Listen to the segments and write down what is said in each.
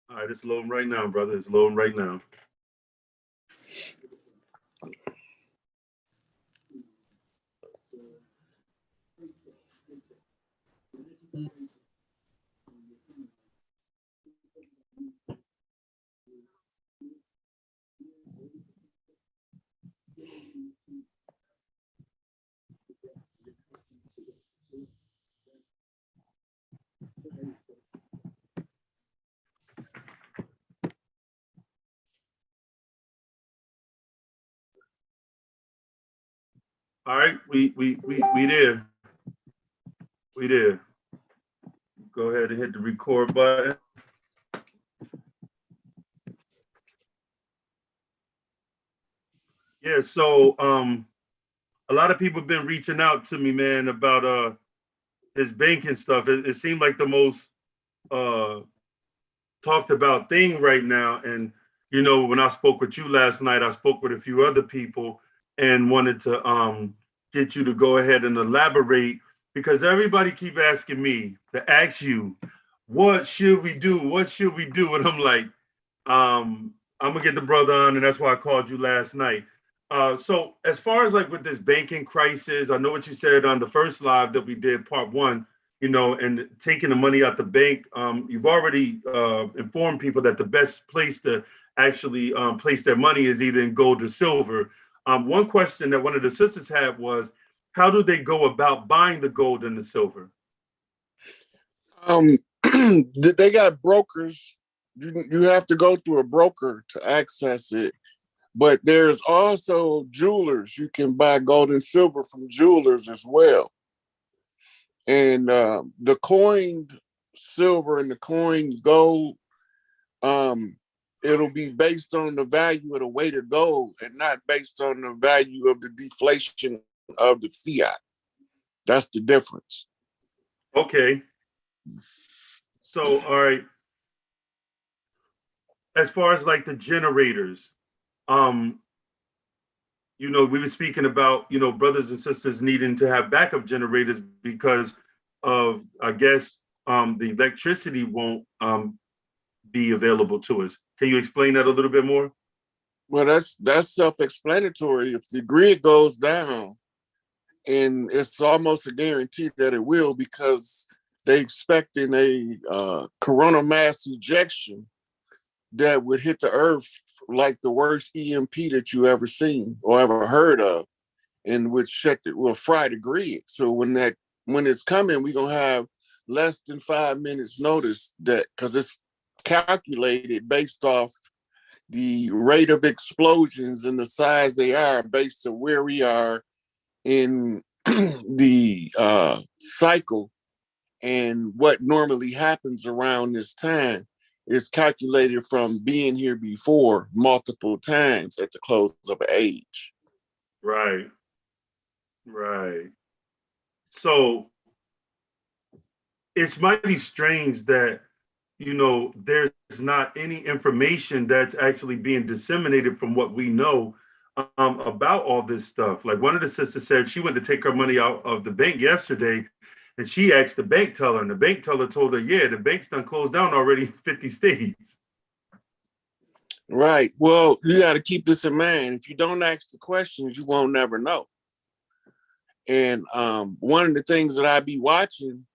All right, it's loading right now, brother. It's loading right now. All right, we there. We there. Go ahead and hit the record button. Yeah, so a lot of people have been reaching out to me, man, about this banking stuff. It seemed like the most uh talked about thing right now. And when I spoke with you last night, I spoke with a few other people and wanted to get you to go ahead and elaborate because everybody keep asking me to ask you, what should we do? What should we do? And I'm like, I'm gonna get the brother on, and that's why I called you last night. So as far as like with this banking crisis, I know what you said on the first live that we did, part one, and taking the money out the bank. You've already informed people that the best place to actually place their money is either in gold or silver. One question that one of the sisters had was, how do they go about buying the gold and the silver? Um, they got brokers. You have to go through a broker to access it. But there's also jewelers. You can buy gold and silver from jewelers as well. And the coined silver and the coined gold, it'll be based on the value of the weight of gold and not based on the value of the deflation of the fiat. That's the difference. Okay. So, all right. As far as like the generators, um, we were speaking about, brothers and sisters needing to have backup generators because of, I guess, the electricity won't be available to us. Can you explain that a little bit more? Well, that's self-explanatory. If the grid goes down, and it's almost a guarantee that it will, because they expecting a coronal mass ejection that would hit the earth like the worst EMP that you ever seen or ever heard of, and will fry the grid. So when it's coming, we're gonna have less than 5 minutes notice, that because it's calculated based off the rate of explosions and the size they are based on where we are in the cycle, and what normally happens around this time is calculated from being here before multiple times at the close of an age. Right. Right. So it's mighty strange that, there's not any information that's actually being disseminated from what we know about all this stuff. Like one of the sisters said she went to take her money out of the bank yesterday, and she asked the bank teller, and the bank teller told her, yeah, the bank's done closed down already in 50 states. Right. Well, you got to keep this in mind. If you don't ask the questions, you won't never know. And one of the things that I be watching,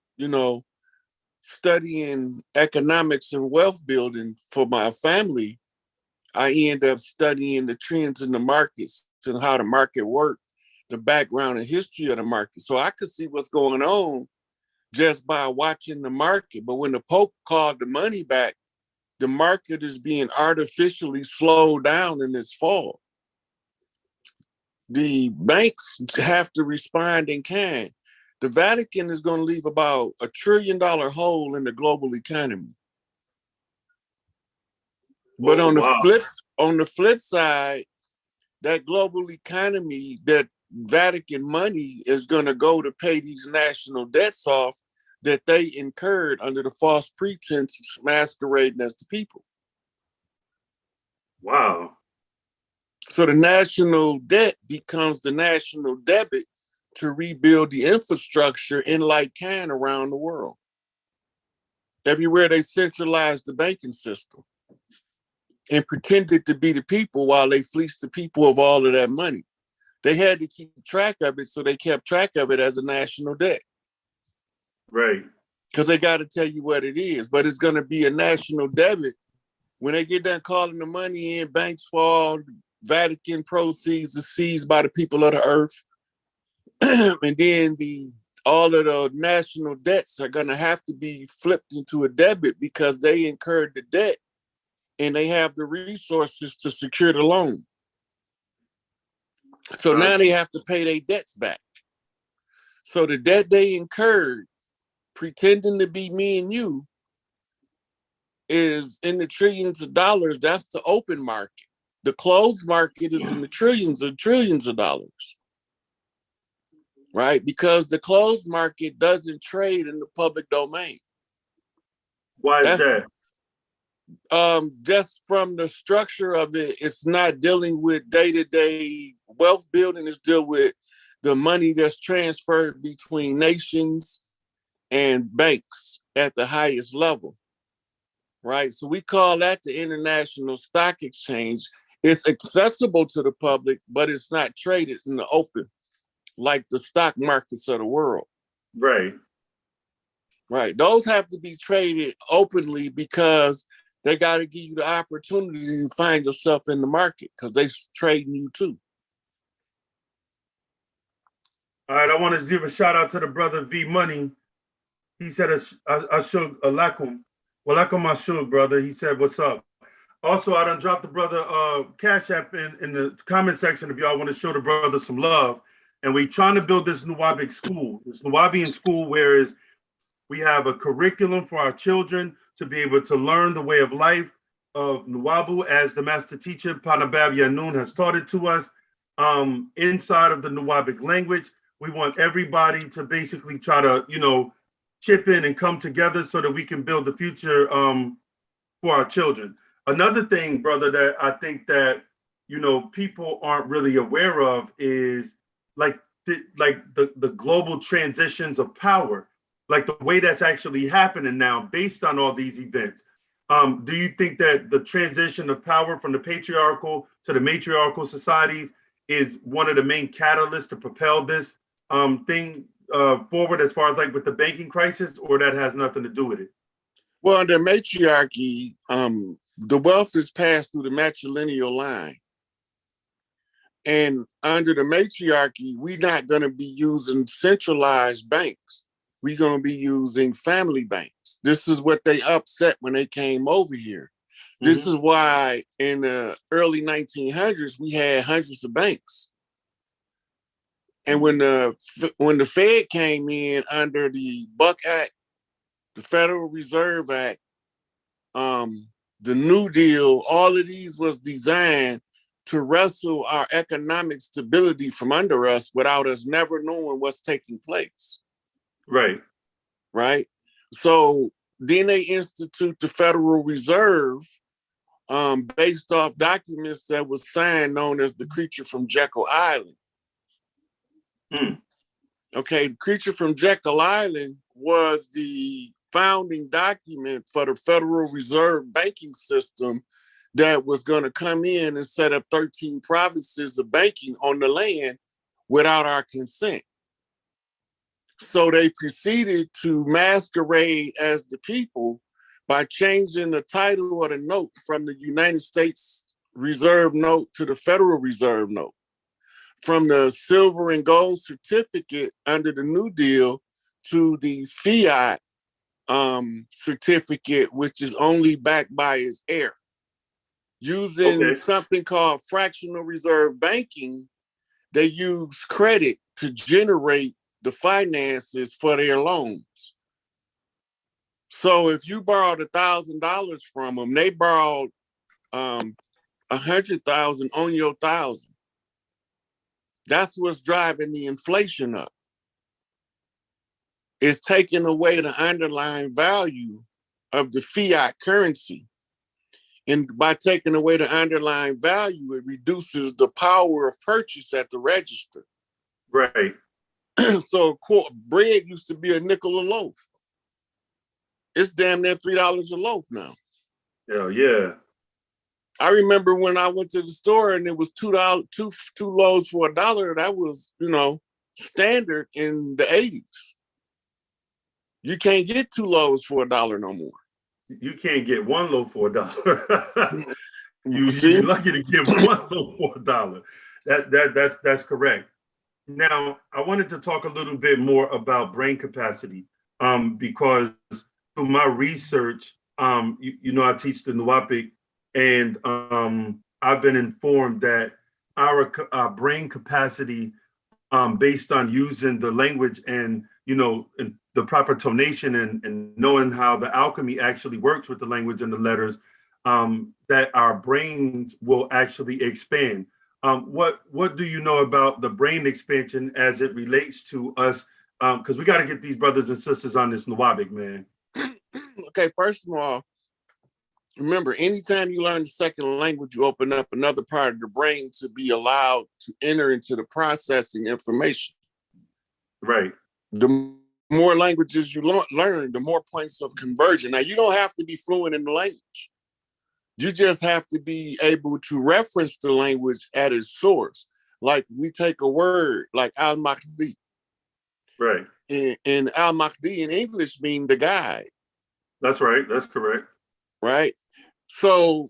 studying economics and wealth building for my family, I end up studying the trends in the markets and how the market works, the background and history of the market. So I could see what's going on just by watching the market. But when the Pope called the money back, the market is being artificially slowed down in its fall. The banks have to respond in kind. The Vatican is going to leave about $1 trillion hole in the global economy. But Oh, wow. on the flip side, that global economy, that Vatican money is going to go to pay these national debts off that they incurred under the false pretense of masquerading as the people. Wow. So the national debt becomes the national debit to rebuild the infrastructure in like kind around the world. Everywhere they centralized the banking system and pretended to be the people while they fleeced the people of all of that money. They had to keep track of it, so they kept track of it as a national debt. Right. Because they got to tell you what it is, but it's going to be a national debit. When they get done calling the money in, banks fall, Vatican proceeds are seized by the people of the earth. And then all of the national debts are going to have to be flipped into a debit because they incurred the debt and they have the resources to secure the loan. So now they have to pay their debts back. So the debt they incurred, pretending to be me and you, is in the trillions of dollars. That's the open market. The closed market is in the trillions of dollars, right? Because the closed market doesn't trade in the public domain. Why is that? Just from the structure of it, it's not dealing with day-to-day wealth building. It's dealing with the money that's transferred between nations and banks at the highest level, right? So we call that the International Stock Exchange. It's accessible to the public, but it's not traded in the open like the stock markets of the world. Right. Right. Those have to be traded openly because they got to give you the opportunity to find yourself in the market because they're trading you too. All right. I want to give a shout out to the brother V Money. He said, Ashug Alakum. Walakum Ashug, brother. He said, what's up? Also, I done dropped the brother Cash App in the comment section if y'all want to show the brother some love. And we trying to build this Nuwabic school, this Nuwabian school, whereas we have a curriculum for our children to be able to learn the way of life of Nuwabu as the master teacher, Panabab Yanun, has taught it to us inside of the Nuwabic language. We want everybody to basically try to, chip in and come together so that we can build the future for our children. Another thing, brother, that I think that, people aren't really aware of is like the global transitions of power, like the way that's actually happening now based on all these events. Do you think that the transition of power from the patriarchal to the matriarchal societies is one of the main catalysts to propel this thing forward as far as like with the banking crisis, or that has nothing to do with it? Well, under matriarchy, the wealth is passed through the matrilineal line. And under the matriarchy, we're not going to be using centralized banks. We're going to be using family banks. This is what they upset when they came over here. Mm-hmm. This is why in the early 1900s, we had hundreds of banks. And when the Fed came in under the Buck Act, the Federal Reserve Act, the New Deal, all of these was designed to wrestle our economic stability from under us without us never knowing what's taking place. Right. Right. So then they institute the Federal Reserve based off documents that was signed known as the Creature from Jekyll Island. Okay, the Creature from Jekyll Island was the founding document for the Federal Reserve banking system that was going to come in and set up 13 provinces of banking on the land without our consent. So they proceeded to masquerade as the people by changing the title of the note from the United States Reserve Note to the Federal Reserve Note, from the silver and gold certificate under the New Deal to the fiat certificate, which is only backed by its heir. Using something called fractional reserve banking, they use credit to generate the finances for their loans. So if you borrowed $1,000 from them, they borrowed 100,000 on your 1,000. That's what's driving the inflation up. It's taking away the underlying value of the fiat currency. And by taking away the underlying value, it reduces the power of purchase at the register. Right. So bread used to be a nickel a loaf. It's damn near $3 a loaf now. Hell yeah. I remember when I went to the store and it was $2, two loaves for $1. That was, standard in the 80s. You can't get 2 loaves for $1 no more. You can't get one loaf for $1. You'd See? be lucky to get one loaf for $1. That's correct. Now, I wanted to talk a little bit more about brain capacity, because through my research, I teach the Nuwapic, and I've been informed that our brain capacity, based on using the language and and the proper tonation and knowing how the alchemy actually works with the language and the letters, that our brains will actually expand. What do you know about the brain expansion as it relates to us? Because we got to get these brothers and sisters on this Nuwapic, man. Okay, first of all, remember, anytime you learn the second language, you open up another part of the brain to be allowed to enter into the processing information. Right. The more languages you learn, the more points of conversion. Now, you don't have to be fluent in the language. You just have to be able to reference the language at its source. Like we take a word like Almahdi. Right. And Almahdi in English means the guide. That's right. That's correct. Right. So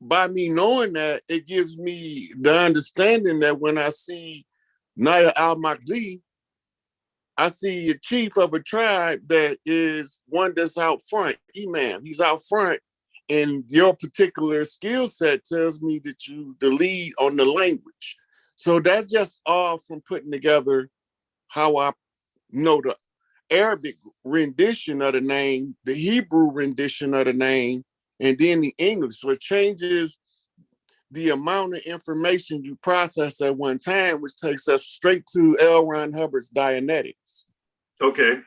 by me knowing that, it gives me the understanding that when I see Naya Almahdi, I see a chief of a tribe that is one that's out front. Imam, he's out front. And your particular skill set tells me that you the lead on the language. So that's just all from putting together how I know the Arabic rendition of the name, the Hebrew rendition of the name, and then the English. So it changes the amount of information you process at one time, which takes us straight to L. Ron Hubbard's Dianetics. Okay.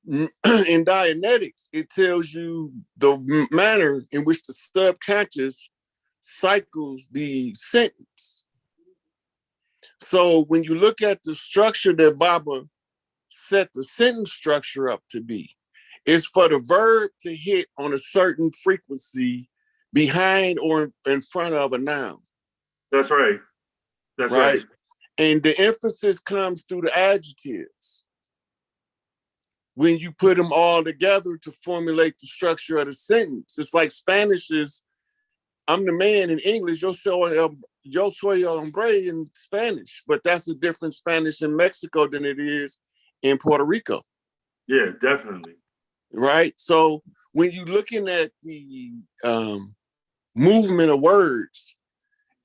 In Dianetics, it tells you the manner in which the subconscious cycles the sentence. So when you look at the structure that Baba set the sentence structure up to be, it's for the verb to hit on a certain frequency behind or in front of a noun. That's right. That's right. And the emphasis comes through the adjectives. When you put them all together to formulate the structure of the sentence, it's like Spanish is, I'm the man in English, yo soy el hombre in Spanish, but that's a different Spanish in Mexico than it is in Puerto Rico. Yeah, definitely. Right? So when you're looking at the movement of words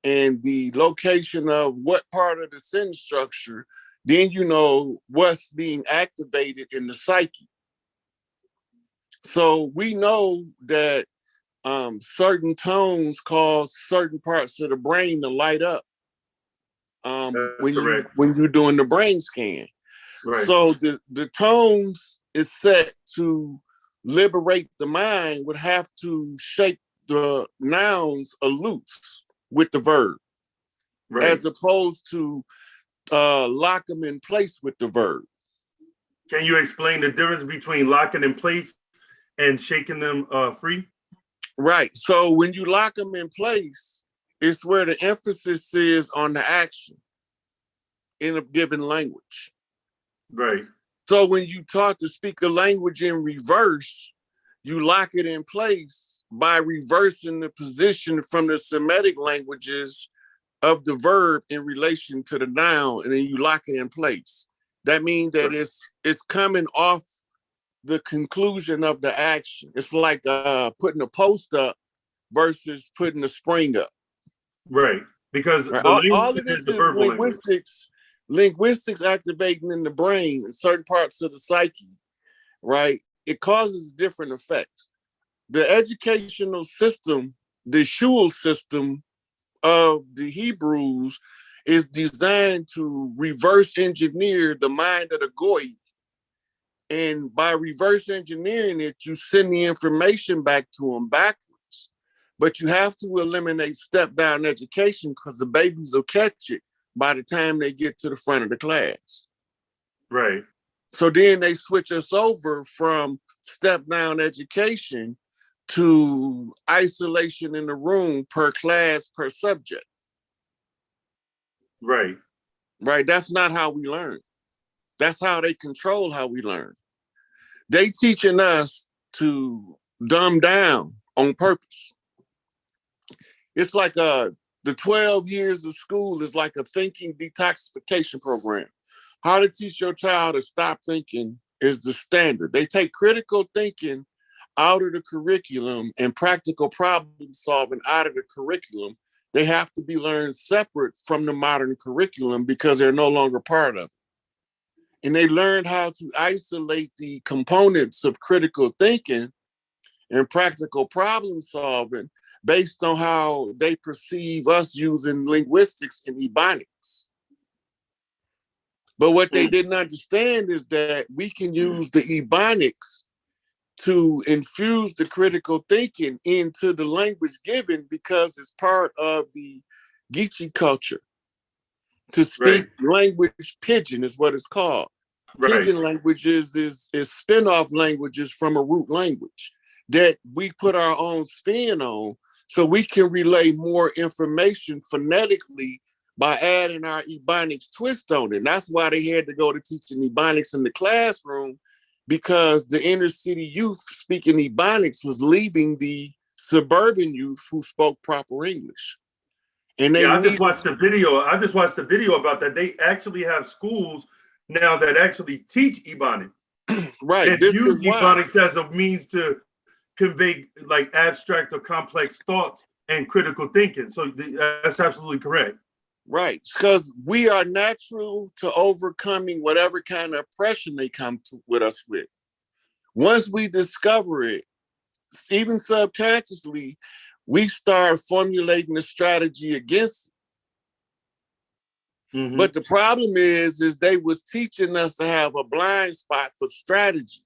and the location of what part of the sentence structure, then you know what's being activated in the psyche. So we know that certain tones cause certain parts of the brain to light up when you're doing the brain scan. Right. So the tones is set to liberate the mind would have to shake the nouns loose with the verb, right, as opposed to lock them in place with the verb. Can you explain the difference between locking in place and shaking them free? Right. So when you lock them in place, it's where the emphasis is on the action in a given language. Right. So when you taught to speak a language in reverse, you lock it in place by reversing the position from the Semitic languages of the verb in relation to the noun, and then you lock it in place. That means that it's coming off the conclusion of the action. It's like putting a post up versus putting a spring up. Right. Because all of this is linguistics activating in the brain in certain parts of the psyche, right? It causes different effects. The educational system, the shul system of the Hebrews is designed to reverse engineer the mind of the Goy. And by reverse engineering it, you send the information back to them backwards. But you have to eliminate step-down education because the babies will catch it by the time they get to the front of the class. Right. So then they switch us over from step down education to isolation in the room per class, per subject. Right. Right? That's not how we learn. That's how they control how we learn. They teaching us to dumb down on purpose. It's like the 12 years of school is like a thinking detoxification program. How to teach your child to stop thinking is the standard. They take critical thinking out of the curriculum and practical problem solving out of the curriculum. They have to be learned separate from the modern curriculum because they're no longer part of it. And they learned how to isolate the components of critical thinking and practical problem solving based on how they perceive us using linguistics and ebonics. But what they didn't understand is that we can use the ebonics to infuse the critical thinking into the language given because it's part of the Geechee culture. To speak language pidgin is what it's called. Pidgin languages is spin-off languages from a root language that we put our own spin on so we can relay more information phonetically by adding our ebonics twist on it. And that's why they had to go to teaching ebonics in the classroom, because the inner city youth speaking ebonics was leaving the suburban youth who spoke proper English. And they I just watched the video. I just watched the video about that. They actually have schools now that actually teach ebonics. Right. And this use is why. ebonics as a means to convey like abstract or complex thoughts and critical thinking. So that's absolutely correct. Right, because we are natural to overcoming whatever kind of oppression they come with us with. Once we discover it, even subconsciously, we start formulating a strategy against it. Mm-hmm. But the problem is they was teaching us to have a blind spot for strategy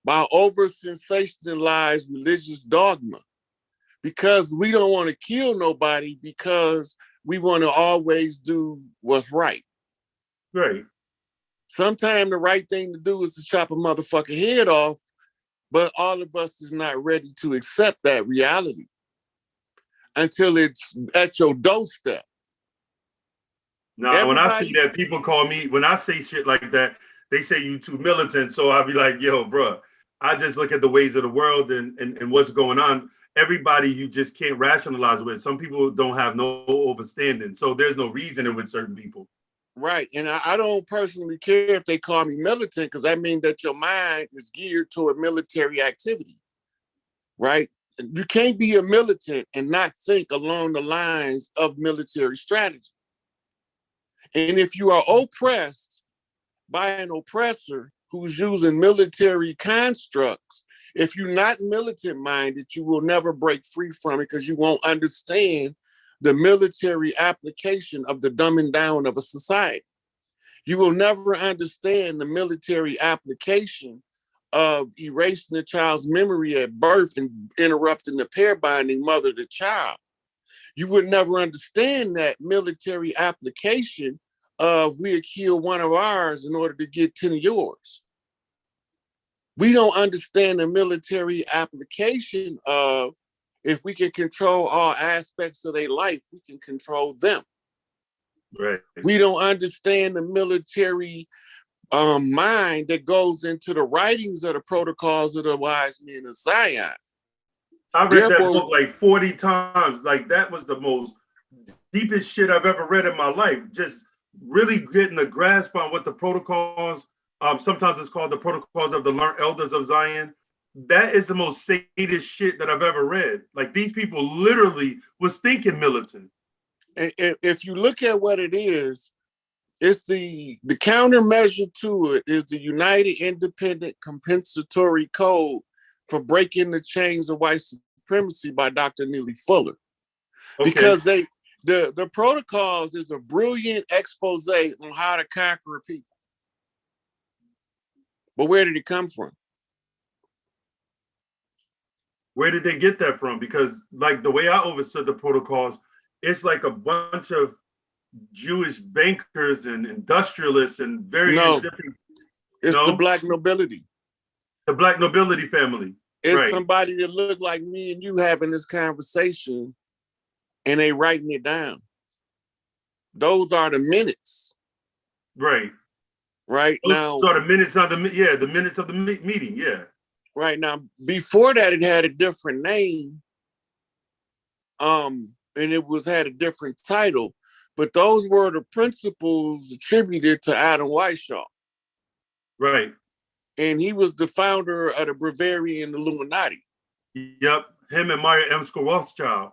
by over-sensationalized religious dogma, because we don't want to kill nobody because we want to always do what's right. Right. Sometimes the right thing to do is to chop a motherfucking head off, but all of us is not ready to accept that reality until it's at your doorstep. Now, when I see that, people call me, when I say shit like that, they say you too militant. So I'll be like, yo, bro, I just look at the ways of the world and what's going on. Everybody you just can't rationalize with. Some people don't have no overstanding. So there's no reasoning with certain people. Right. And I don't personally care if they call me militant, because I mean that your mind is geared toward military activity. Right. You can't be a militant and not think along the lines of military strategy. And if you are oppressed by an oppressor who's using military constructs, if you're not militant minded, you will never break free from it, because you won't understand the military application of the dumbing down of a society. You will never understand the military application of erasing a child's memory at birth and interrupting the pair bonding mother to child. You would never understand that military application of we'll kill one of ours in order to get 10 of yours. We don't understand the military application of if we can control all aspects of their life, we can control them. Right. We don't understand the military mind that goes into the writings of the protocols of the wise men of Zion. I read that book like 40 times. Like, that was the most deepest shit I've ever read in my life. Just really getting a grasp on what the protocols, sometimes it's called the protocols of the learned elders of Zion. That is the most sadist shit that I've ever read. Like, these people literally was thinking militant. If you look at what it is, it's the countermeasure to it is the United Independent Compensatory Code for Breaking the Chains of White Supremacy by Dr. Neely Fuller. Okay. Because the protocols is a brilliant expose on how to conquer a people. But where did it come from? Where did they get that from? Because like the way I understood the protocols, it's like a bunch of Jewish bankers and industrialists and various different. It's the black nobility. The black nobility family. It's Right. somebody that look like me and you having this conversation and they writing it down. Those are the minutes. Right. Right now. So the minutes of the minutes of the meeting. Yeah. Right now, before that, it had a different name, and it had a different title, but those were the principles attributed to Adam Weishaupt. Right. And he was the founder of the Bavarian Illuminati. Yep. Him and Meyer M. Rothschild.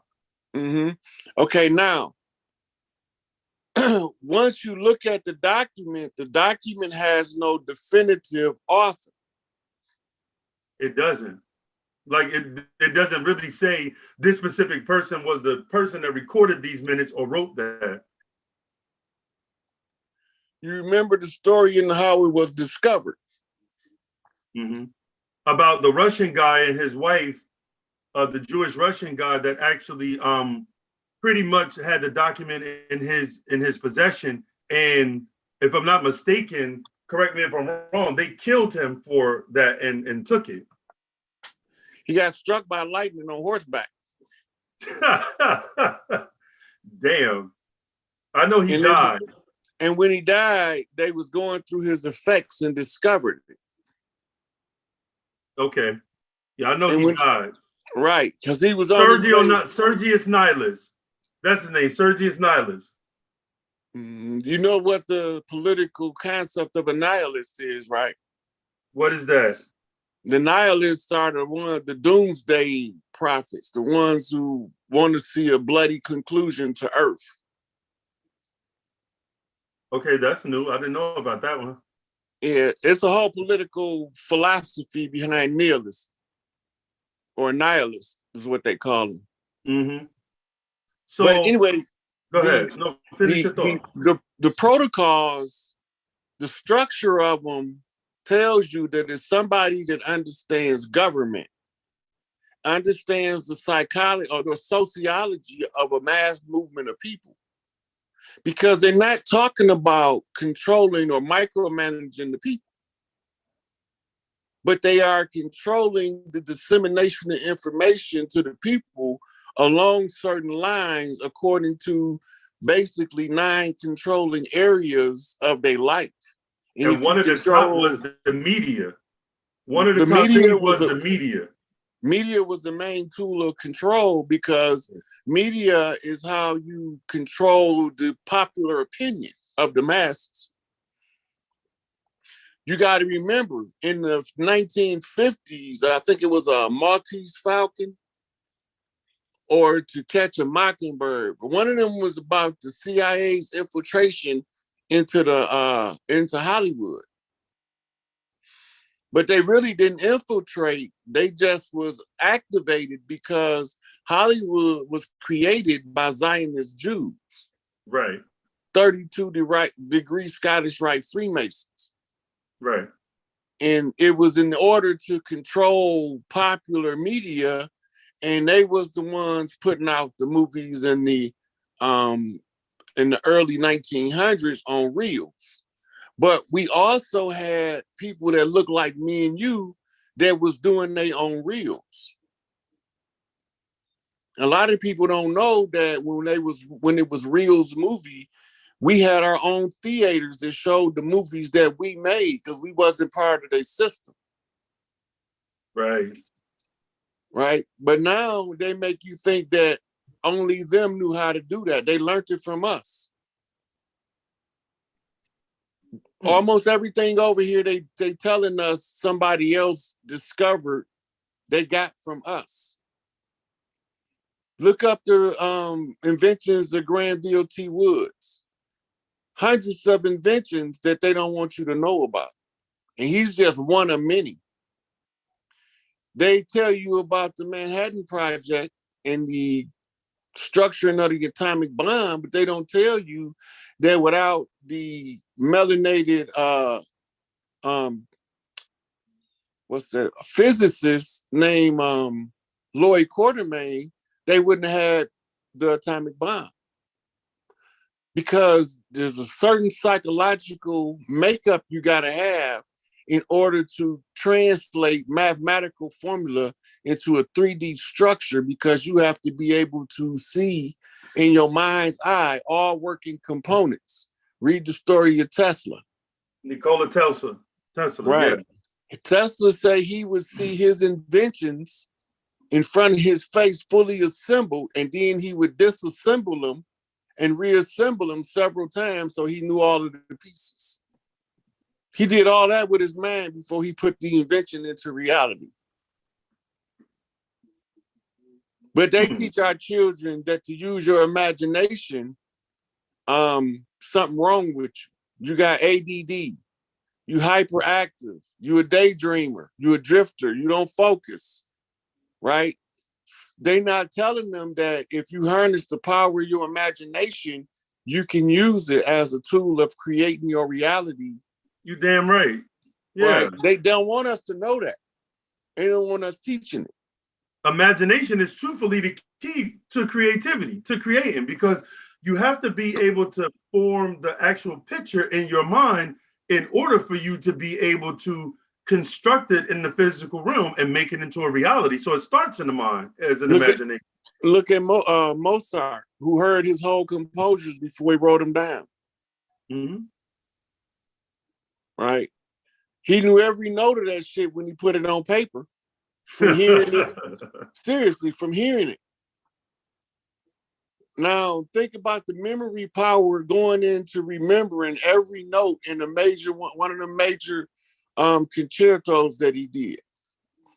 Mm-hmm. Okay, now, once you look at the document has no definitive author. It doesn't. Like it doesn't really say this specific person was the person that recorded these minutes or wrote that. You remember the story and how it was discovered. Mm-hmm. About the Russian guy and his wife, the Jewish Russian guy that actually pretty much had the document in his possession. And if I'm not mistaken, correct me if I'm wrong, they killed him for that and took it. He got struck by lightning on horseback. Damn. I know he died. And when he died, they was going through his effects and discovered it. Okay. Yeah, I know he died. Right, because he was on Sergius Nihilus. That's his name, Sergius Nihilus. You know what the political concept of a nihilist is, right? What is that? The nihilists are the doomsday prophets, the ones who want to see a bloody conclusion to Earth. Okay, that's new. I didn't know about that one. Yeah, it's a whole political philosophy behind nihilists, or nihilists is what they call them. Mm-hmm. So, but anyway, go ahead. No, finish your thought. The protocols, the structure of them tells you that it's somebody that understands government, understands the psychology or the sociology of a mass movement of people. Because they're not talking about controlling or micromanaging the people, but they are controlling the dissemination of information to the people along certain lines according to basically 9 controlling areas of their life. And one of the top was the media. One of the top things was the media. Media was the main tool of control because media is how you control the popular opinion of the masses. You got to remember, in the 1950s, I think it was a Maltese Falcon or To Catch a Mockingbird. But one of them was about the CIA's infiltration into Hollywood. But they really didn't infiltrate. They just was activated because Hollywood was created by Zionist Jews. Right. 32-degree Scottish Rite Freemasons. Right. And it was in order to control popular media, and they was the ones putting out the movies in the early 1900s on reels. But we also had people that looked like me and you that was doing their own reels. A lot of people don't know that when it was Reels movie, we had our own theaters that showed the movies that we made because we wasn't part of their system. Right. Right. But now they make you think that only them knew how to do that. They learned it from us. Almost everything over here, they telling us somebody else discovered, they got from us. Look up the inventions of Granville T. Woods. Hundreds of inventions that they don't want you to know about. And he's just one of many. They tell you about the Manhattan Project and the structuring of the atomic bomb, but they don't tell you that without the melanated physicist named Lloyd Quartermain, they wouldn't have had the atomic bomb. Because there's a certain psychological makeup you gotta have in order to translate mathematical formula into a 3D structure, because you have to be able to see in your mind's eye all working components. Read the story of Tesla. Nikola Tesla. Right. Yeah. Tesla say he would see his inventions in front of his face fully assembled, and then he would disassemble them and reassemble them several times so he knew all of the pieces. He did all that with his mind before he put the invention into reality. But they teach our children that to use your imagination, something wrong with you. You got ADD, you hyperactive, you a daydreamer, you a drifter, you don't focus, right? They not telling them that if you harness the power of your imagination, you can use it as a tool of creating your reality. You damn right. Yeah. Right? They don't want us to know that. They don't want us teaching it. Imagination is truthfully the key to creativity, to creating, because you have to be able to form the actual picture in your mind in order for you to be able to construct it in the physical realm and make it into a reality. So it starts in the mind as an imagination. Look at Mozart, who heard his whole composers before he wrote them down. Mm-hmm. Right? He knew every note of that shit when he put it on paper. From hearing it, seriously, from hearing it. Now, think about the memory power going into remembering every note in a major one of the major concertos that he did.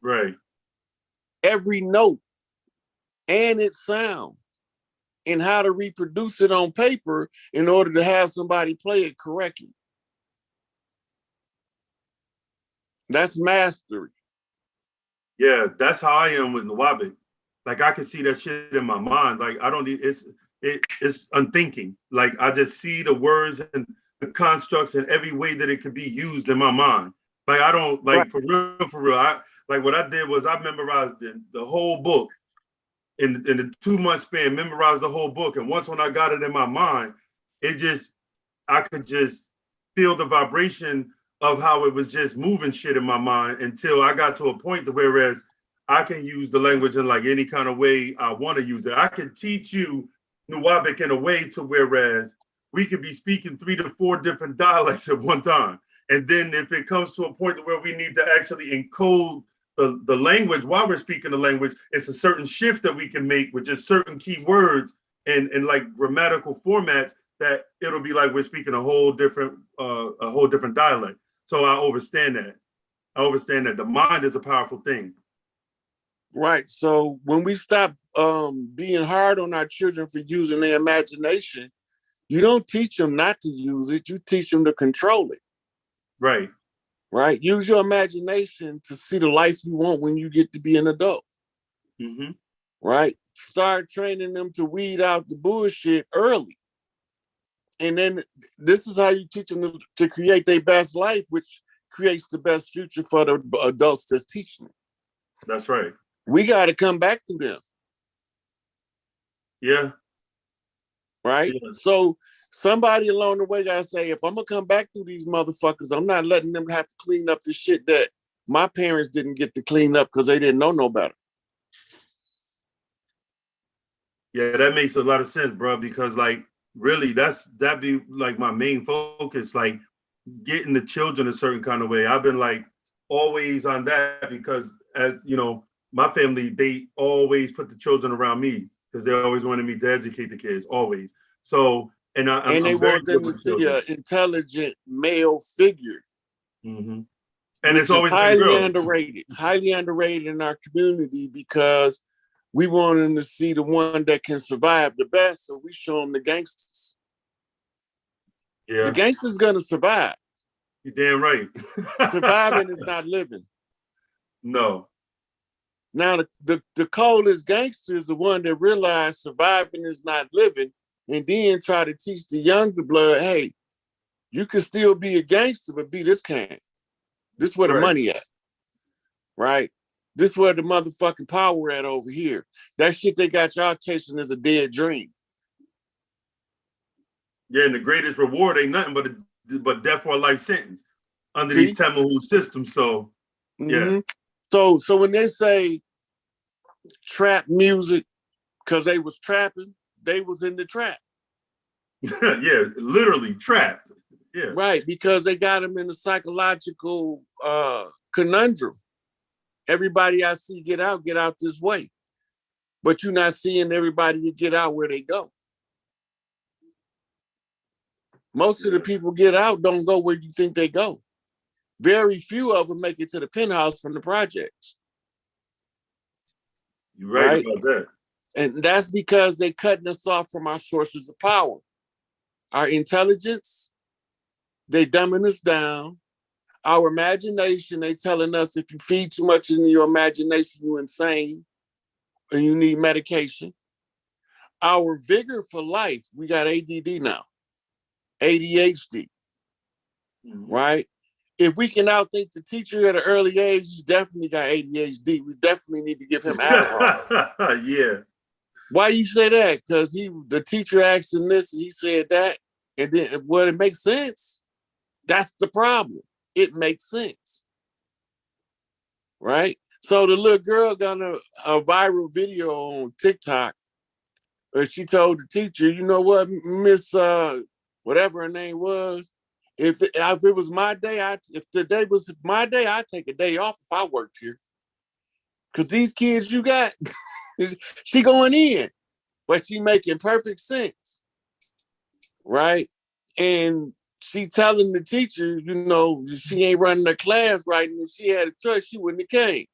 Right. Every note and its sound, and how to reproduce it on paper in order to have somebody play it correctly. That's mastery. Yeah, that's how I am with Nawabic. Like I can see that shit in my mind. Like I don't need it's unthinking. Like I just see the words and the constructs and every way that it could be used in my mind. Like I don't like Right. for real. I like what I did was I memorized the whole book in the 2 month span, memorized the whole book. And once when I got it in my mind, I could just feel the vibration of how it was just moving shit in my mind until I got to a point to whereas I can use the language in like any kind of way I want to use it. I can teach you Nuwabic in a way to whereas we could be speaking 3 to 4 different dialects at one time. And then if it comes to a point where we need to actually encode the language while we're speaking the language, it's a certain shift that we can make with just certain key words and like grammatical formats that it'll be like we're speaking a whole different dialect. So I understand that. The mind is a powerful thing. Right. So when we stop being hard on our children for using their imagination, you don't teach them not to use it. You teach them to control it. Right. Right. Use your imagination to see the life you want when you get to be an adult. Mm-hmm. Right. Start training them to weed out the bullshit early. And then this is how you teach them to create their best life, which creates the best future for the adults that's teaching them. That's right. We got to come back to them. Yeah. Right. Yeah. So somebody along the way got to say, if I'm going to come back to these motherfuckers, I'm not letting them have to clean up the shit that my parents didn't get to clean up because they didn't know no better. Yeah, that makes a lot of sense, bro, because like really that'd be like my main focus, like getting the children a certain kind of way. I've been like always on that because as you know, my family, they always put the children around me because they always wanted me to educate the kids, always. So, and they I'm very want them to see an intelligent male figure. Mm-hmm. And which it's always is highly underrated in our community because we want them to see the one that can survive the best. So we show them the gangsters. Yeah. The gangster's gonna survive. You're damn right. Surviving is not living. No. Now the coldest gangster is the one that realized surviving is not living, and then try to teach the younger blood, hey, you can still be a gangster, but be this kind. This is where the money at. Right? This is where the motherfucking power at over here. That shit they got y'all chasing is a dead dream. Yeah, and the greatest reward ain't nothing but death or a life sentence. under these See? Temahu systems. So yeah. Hmm. So when they say trap music, because they was trapping, they was in the trap. Yeah, literally trapped. Yeah. Right, because they got them in a psychological conundrum. Everybody I see get out this way. But you're not seeing everybody to get out where they go. Most of the people get out don't go where you think they go. Very few of them make it to the penthouse from the projects. You're right Right? about that. And that's because they're cutting us off from our sources of power. Our intelligence, they dumbing us down. Our imagination, they telling us if you feed too much into your imagination, you're insane and you need medication. Our vigor for life, we got ADD now, ADHD, right? If we can outthink the teacher at an early age, he's definitely got ADHD. We definitely need to give him Adderall. Yeah. Why you say that? Because the teacher asked him this and he said that. And then, well, it makes sense. That's the problem. It makes sense. Right? So the little girl got a viral video on TikTok where she told the teacher, you know what, Miss whatever her name was, if it was my day, if the day was my day, I'd take a day off if I worked here. Cause these kids you got, she going in, but she making perfect sense, right? And she telling the teacher, you know, she ain't running the class right, and if she had a choice, she wouldn't have came.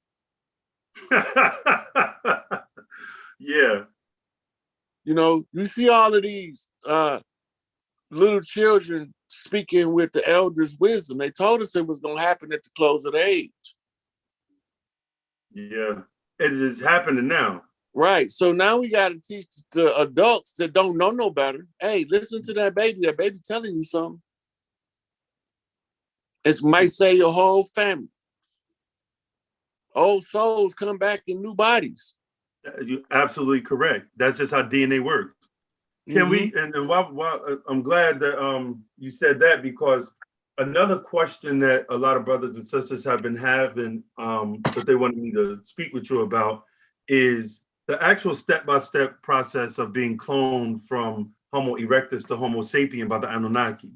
Yeah. You know, you see all of these little children speaking with the elders' wisdom. They told us it was going to happen at the close of the age. Yeah. It is happening now. Right. So now we got to teach the adults that don't know no better. Hey, listen to that baby. That baby telling you something. It might save your whole family. Old souls come back in new bodies. You're absolutely correct. That's just how DNA works. Can we? And while I'm glad that you said that, because another question that a lot of brothers and sisters have been having that they wanted me to speak with you about is the actual step-by-step process of being cloned from Homo erectus to Homo sapien by the Anunnaki.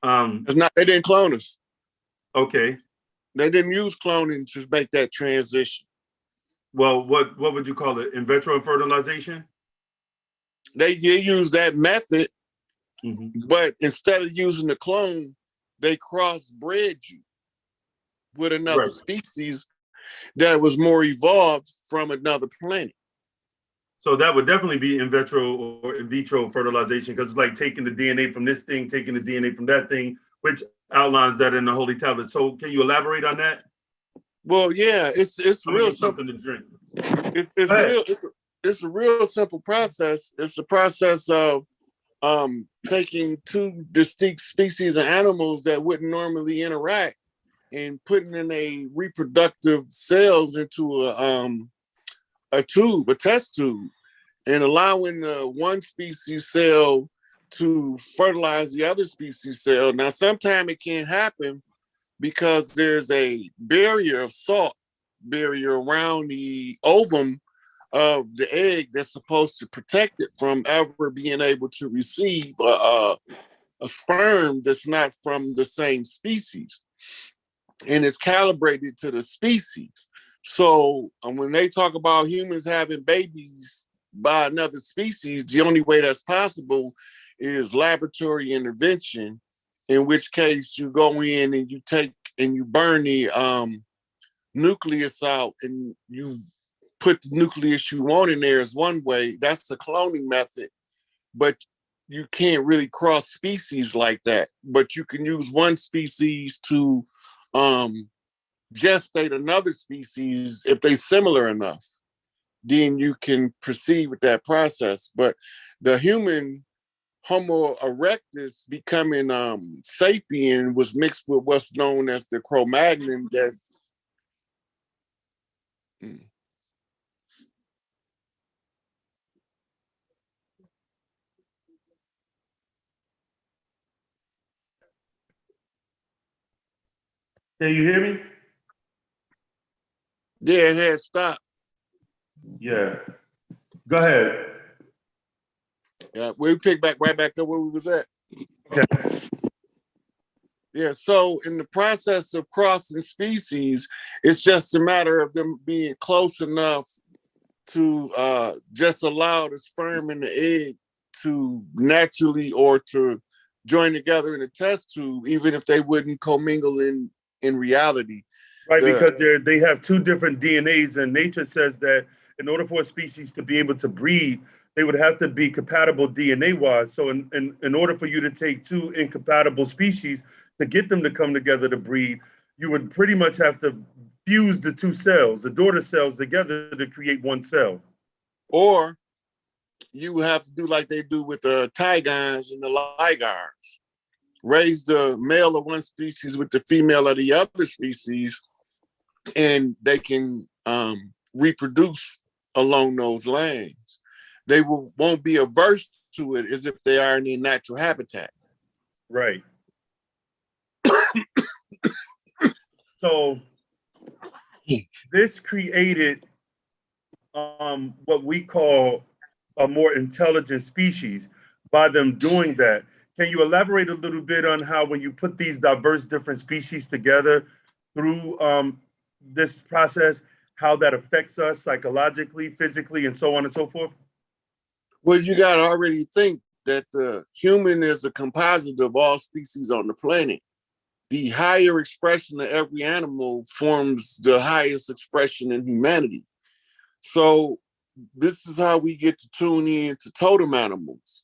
It's not. They didn't clone us. Okay. They didn't use cloning to make that transition. Well, what would you call it? In vitro fertilization? They use that method, Mm-hmm. but instead of using the clone, they crossbred you with another Right. species that was more evolved from another planet. So that would definitely be in vitro or in vitro fertilization, because it's like taking the DNA from this thing, taking the DNA from that thing, which outlines that in the Holy Tablet. So can you elaborate on that? Well, yeah, it's I'm gonna real get simple. something to drink. It's real. It's a real simple process. It's a process of taking two distinct species of animals that wouldn't normally interact and putting in a reproductive cells into a tube, a test tube, and allowing one species cell to fertilize the other species cell. Now, sometimes it can't happen because there's a barrier of salt barrier around the ovum of the egg that's supposed to protect it from ever being able to receive a sperm that's not from the same species. And it's calibrated to the species. So when they talk about humans having babies by another species, the only way that's possible is laboratory intervention, in which case you go in and you take and you burn the nucleus out and you put the nucleus you want in there is one way. That's the cloning method, but you can't really cross species like that. But you can use one species to gestate another species if they're similar enough. Then you can proceed with that process. But the human Homo erectus becoming sapien was mixed with what's known as the Cro-Magnon. That's Can you hear me? Yeah, it had stopped. Yeah. Go ahead. Yeah, we picked back right back up where we was at. Okay. Yeah, so in the process of crossing species, it's just a matter of them being close enough to just allow the sperm and the egg to naturally or to join together in a test tube, even if they wouldn't commingle in reality. Right, The because they have two different DNAs, and nature says that in order for a species to be able to breed, they would have to be compatible DNA wise. So, in order for you to take two incompatible species to get them to come together to breed, you would pretty much have to fuse the two cells, the daughter cells, together to create one cell. or you have to do like they do with the tigons and the ligars, raise the male of one species with the female of the other species, and they can reproduce along those lines. They won't be averse to it as if they are in their natural habitat. Right. So this created what we call a more intelligent species by them doing that. Can you elaborate a little bit on how, when you put these diverse different species together through this process, how that affects us psychologically, physically, and so on and so forth? Well, you got to already think that the human is a composite of all species on the planet. The higher expression of every animal forms the highest expression in humanity. So this is how we get to tune in to totem animals,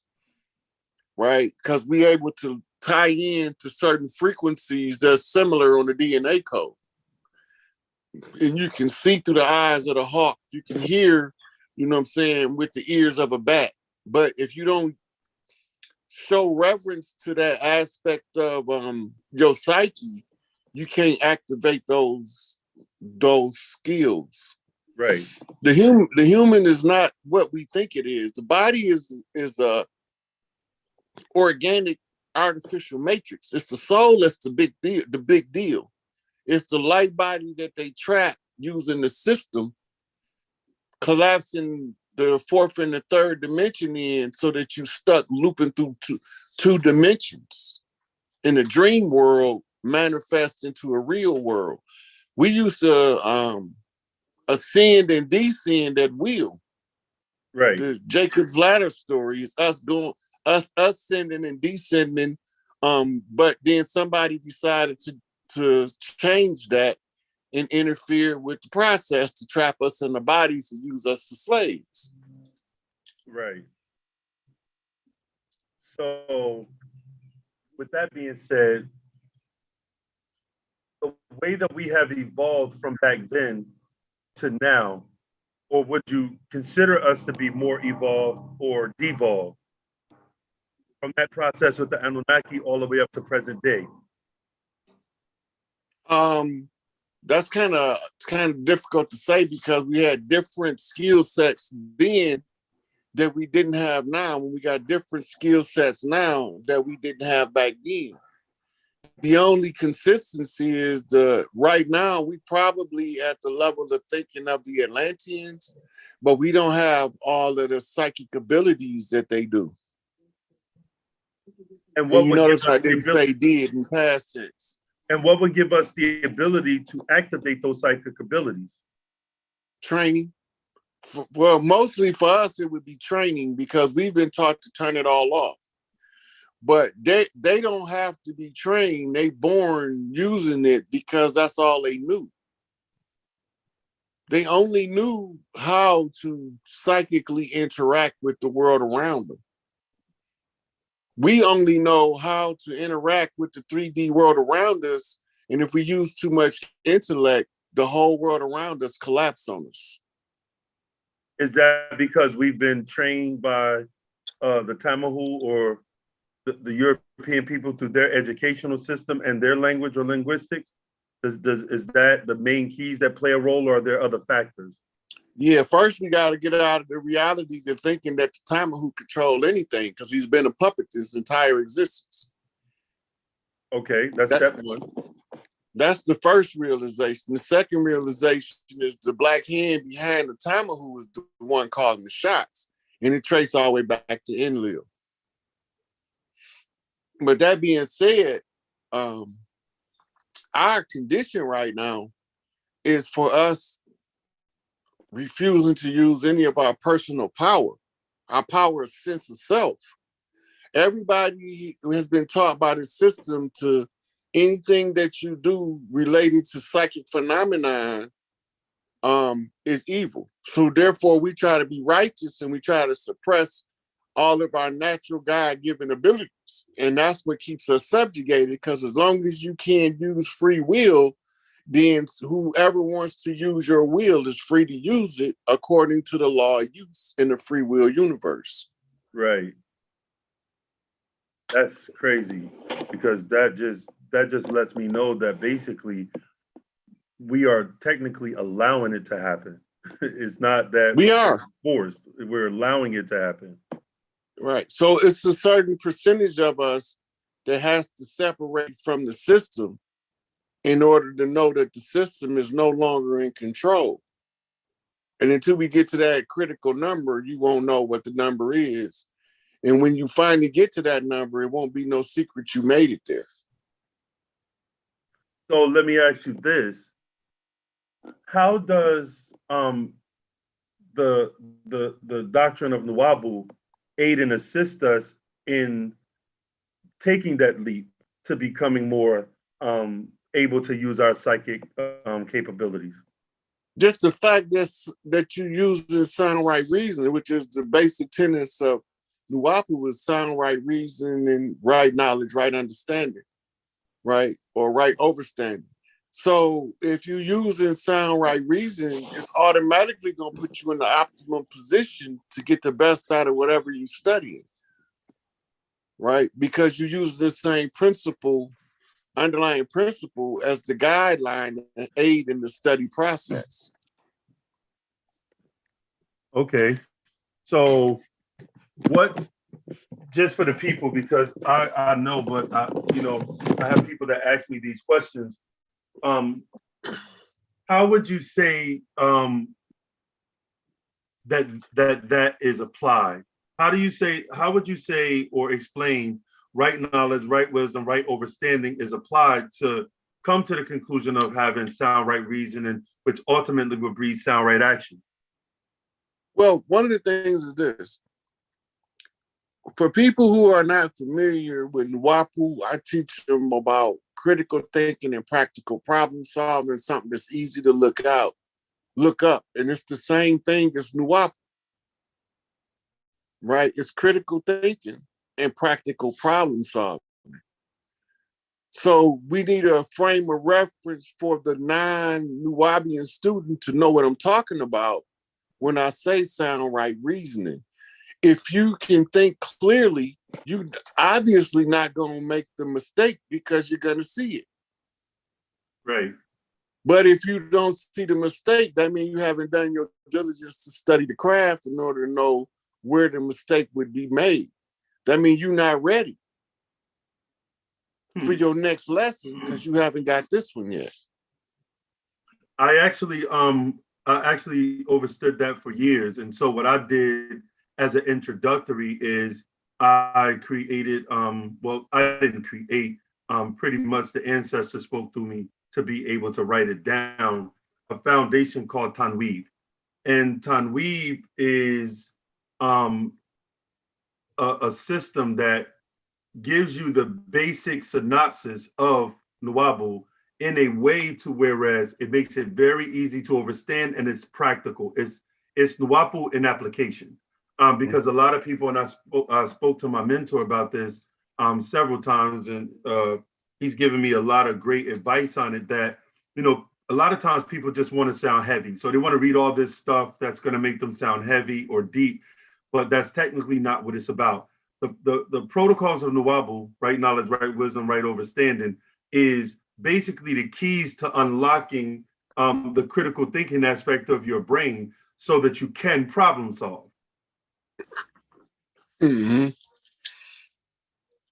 right? Because we're able to tie in to certain frequencies that's similar on the DNA code. And you can see through the eyes of the hawk. You can hear, you know what I'm saying, with the ears of a bat. But if you don't show reverence to that aspect of your psyche, you can't activate those skills. Right. The human is not what we think it is. The body is a organic artificial matrix. It's the soul that's the big deal. The big deal. It's the light body that they trap using the system, collapsing the fourth and the third dimension in, so that you stuck looping through two dimensions in a dream world manifest into a real world. We used to ascend and descend at will. Right. The Jacob's Ladder story is us ascending and descending. But then somebody decided to change that and interfere with the process to trap us in the bodies and use us for slaves. Right. So, with that being said, the way that we have evolved from back then to now, or would you consider us to be more evolved or devolved from that process with the Anunnaki all the way up to present day? That's kind of difficult to say, because we had different skill sets then that we didn't have now. When we got different skill sets now that we didn't have back then. The only consistency is right now we probably at the level of thinking of the Atlanteans, but we don't have all of the psychic abilities that they do. And what you would give notice us I the didn't say ability? did in past tense. And what would give us the ability to activate those psychic abilities? Training. Well, mostly for us, it would be training, because we've been taught to turn it all off. But they don't have to be trained. They born using it because that's all they knew. They only knew how to psychically interact with the world around them. We only know how to interact with the 3D world around us. And if we use too much intellect, the whole world around us collapses on us. Is that because we've been trained by the Tamahu or the European people through their educational system and their language or linguistics? Is that the main keys that play a role, or are there other factors? Yeah, first we got to get out of the reality of thinking that the Tamahu control anything, because he's been a puppet his entire existence. Okay, that's step one. That's the first realization. The second realization is the black hand behind the timer who was the one calling the shots. And it traced all the way back to Enlil. But that being said, our condition right now is for us refusing to use any of our personal power. Our power is sense of self. Everybody has been taught by the system to anything that you do related to psychic phenomenon is evil. So therefore we try to be righteous and we try to suppress all of our natural God-given abilities. And that's what keeps us subjugated, because as long as you can't use free will, then whoever wants to use your will is free to use it according to the law of use in the free will universe. Right. That's crazy, because that just lets me know that basically we are technically allowing it to happen. It's not that We are forced. We're allowing it to happen. right. So it's a certain percentage of us that has to separate from the system in order to know that the system is no longer in control. And until we get to that critical number, you won't know what the number is. And when you finally get to that number, it won't be no secret you made it there. So let me ask you this: how does the doctrine of Nuwabu aid and assist us in taking that leap to becoming more able to use our psychic capabilities? Just the fact that you use the sound right reasoning, which is the basic tenets of Nuwapu, is sound right reasoning and right knowledge, right understanding, right? Or right overstanding. So if you using sound right reasoning, it's automatically gonna put you in the optimum position to get the best out of whatever you're studying, right? Because you use the same principle, underlying principle as the guideline and aid in the study process. Okay. So what, just for the people, because I know, but I have people that ask me these questions. How would you say that is applied? How would you say or explain right knowledge, right wisdom, right understanding is applied to come to the conclusion of having sound right reasoning, which ultimately will breed sound right action? Well, one of the things is this. For people who are not familiar with Nwapu, I teach them about critical thinking and practical problem solving, something that's easy to look up. And it's the same thing as Nwapu, right? It's critical thinking and practical problem solving. So we need a frame of reference for the non-Nuwabian student to know what I'm talking about when I say sound right reasoning. If you can think clearly, you obviously not going to make the mistake because you're going to see it. Right. But if you don't see the mistake, that means you haven't done your diligence to study the craft in order to know where the mistake would be made. That means you're not ready for your next lesson because you haven't got this one yet. I actually overstood that for years. And so what I did as an introductory is I created well, I didn't create, pretty much the ancestors spoke through me to be able to write it down, a foundation called Tanweeb. And Tanweeb is a system that gives you the basic synopsis of Nuwabu in a way to whereas it makes it very easy to understand and it's practical. It's Nuwapu in application. Because a lot of people, and I spoke to my mentor about this several times, and he's given me a lot of great advice on it that, a lot of times people just want to sound heavy. So they want to read all this stuff that's going to make them sound heavy or deep, but that's technically not what it's about. The protocols of Nuwabu, right knowledge, right wisdom, right understanding, is basically the keys to unlocking the critical thinking aspect of your brain so that you can problem solve. Mm-hmm.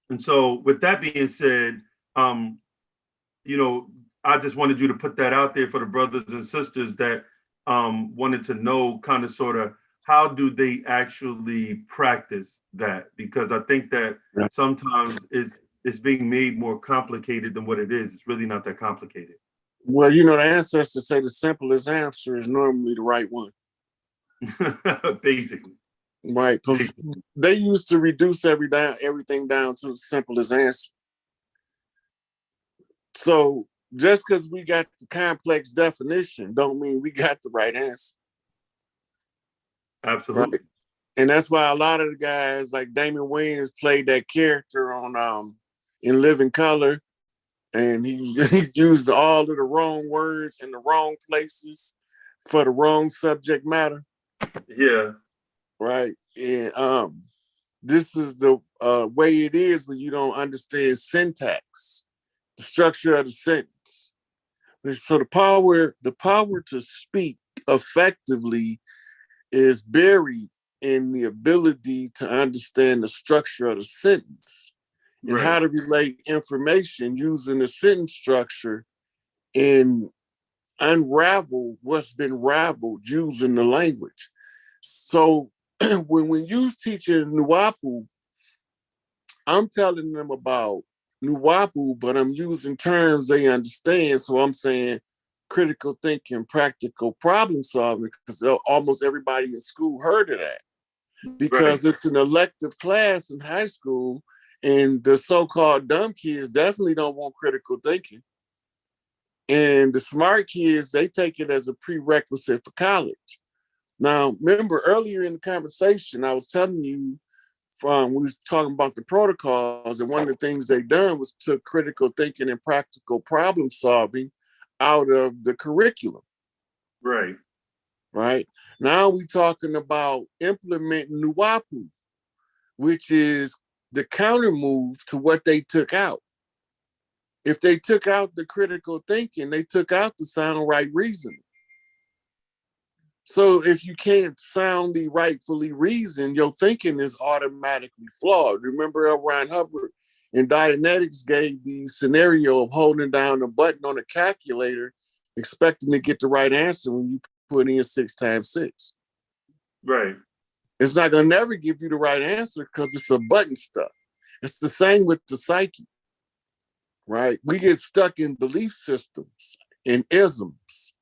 And so with that being said, you know, I just wanted you to put that out there for the brothers and sisters that wanted to know kind of sort of how do they actually practice that? Because I think that Right. sometimes it's being made more complicated than what it is. It's really not that complicated. Well, you know, the ancestors say the simplest answer is normally the right one. Basically. Right. Because they used to reduce everything down to the simplest answer. So just because we got the complex definition don't mean we got the right answer. Absolutely. Right. And that's why a lot of the guys like Damon Wayans played that character on in Living Color, and he used all of the wrong words in the wrong places for the wrong subject matter. Yeah. Right. And this is the way it is when you don't understand syntax, the structure of the sentence. So the power to speak effectively is buried in the ability to understand the structure of the sentence and Right. how to relate information using the sentence structure and unravel what's been raveled using the language. So when you teaching Nuwapu, I'm telling them about Nuwapu, but I'm using terms they understand. So I'm saying critical thinking, practical problem solving, because almost everybody in school heard of that. Right. Because it's an elective class in high school, and the so-called dumb kids definitely don't want critical thinking. And the smart kids, they take it as a prerequisite for college. Now, remember earlier in the conversation, I was telling you we was talking about the protocols, and one of the things they done was took critical thinking and practical problem solving out of the curriculum. Right. Right. Now we talking about implementing Nuwapu, which is the counter move to what they took out. If they took out the critical thinking, they took out the sound right reasoning. So if you can't soundly rightfully reason, your thinking is automatically flawed. Remember L. Ron Hubbard in Dianetics gave the scenario of holding down a button on a calculator, expecting to get the right answer when you put in 6 times 6. Right. It's not going to never give you the right answer because it's a button stuff. It's the same with the psyche, right? We get stuck in belief systems and isms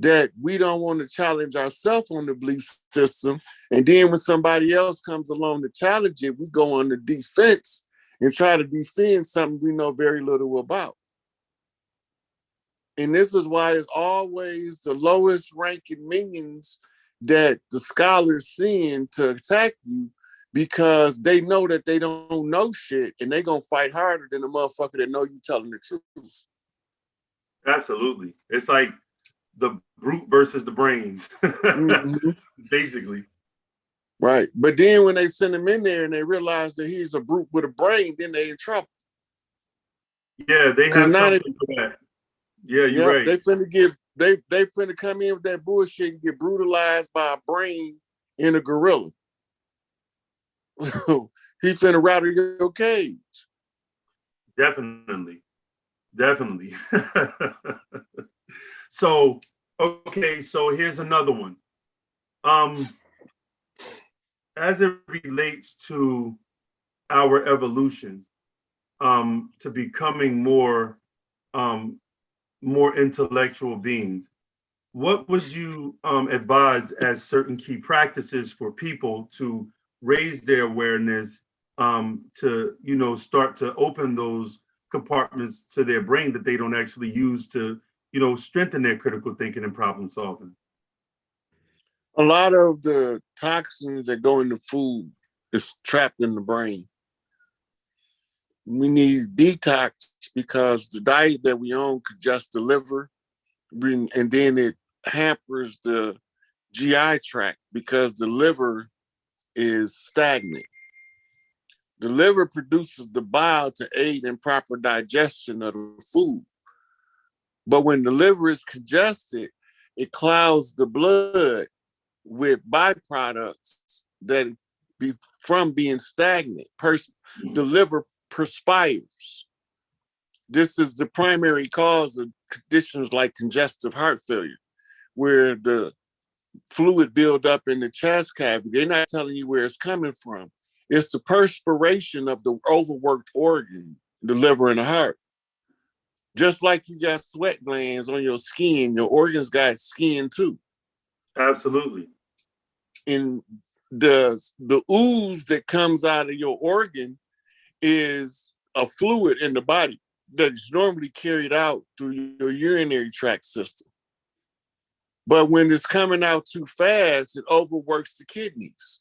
that we don't want to challenge ourselves on the belief system. And then when somebody else comes along to challenge it, we go on the defense and try to defend something we know very little about. And this is why it's always the lowest ranking minions that the scholars send to attack you, because they know that they don't know shit and they gonna fight harder than the motherfucker that know you telling the truth. Absolutely. It's like the brute versus the brains, Mm-hmm. basically. Right. But then when they send him in there and they realize that he's a brute with a brain, then they in trouble. Yeah, they Because have now something for that. Yeah, you're right. they finna come in with that bullshit and get brutalized by a brain in a gorilla. So he finna rattle your cage. Definitely. Definitely. So, okay, so here's another one. Um, as it relates to our evolution, to becoming um, more intellectual beings, what would you advise as certain key practices for people to raise their awareness, to start to open those compartments to their brain that they don't actually use to strengthen their critical thinking and problem solving? A lot of the toxins that go into food is trapped in the brain. We need detox because the diet that we own congests the liver, and then it hampers the GI tract because the liver is stagnant. The liver produces the bile to aid in proper digestion of the food. But when the liver is congested, it clouds the blood with byproducts that from being stagnant. The liver perspires. This is the primary cause of conditions like congestive heart failure, where the fluid build up in the chest cavity. They're not telling you where it's coming from. It's the perspiration of the overworked organ, the liver and the heart. Just like you got sweat glands on your skin, your organs got skin too. Absolutely. And the ooze that comes out of your organ is a fluid in the body that is normally carried out through your urinary tract system. But when it's coming out too fast, it overworks the kidneys.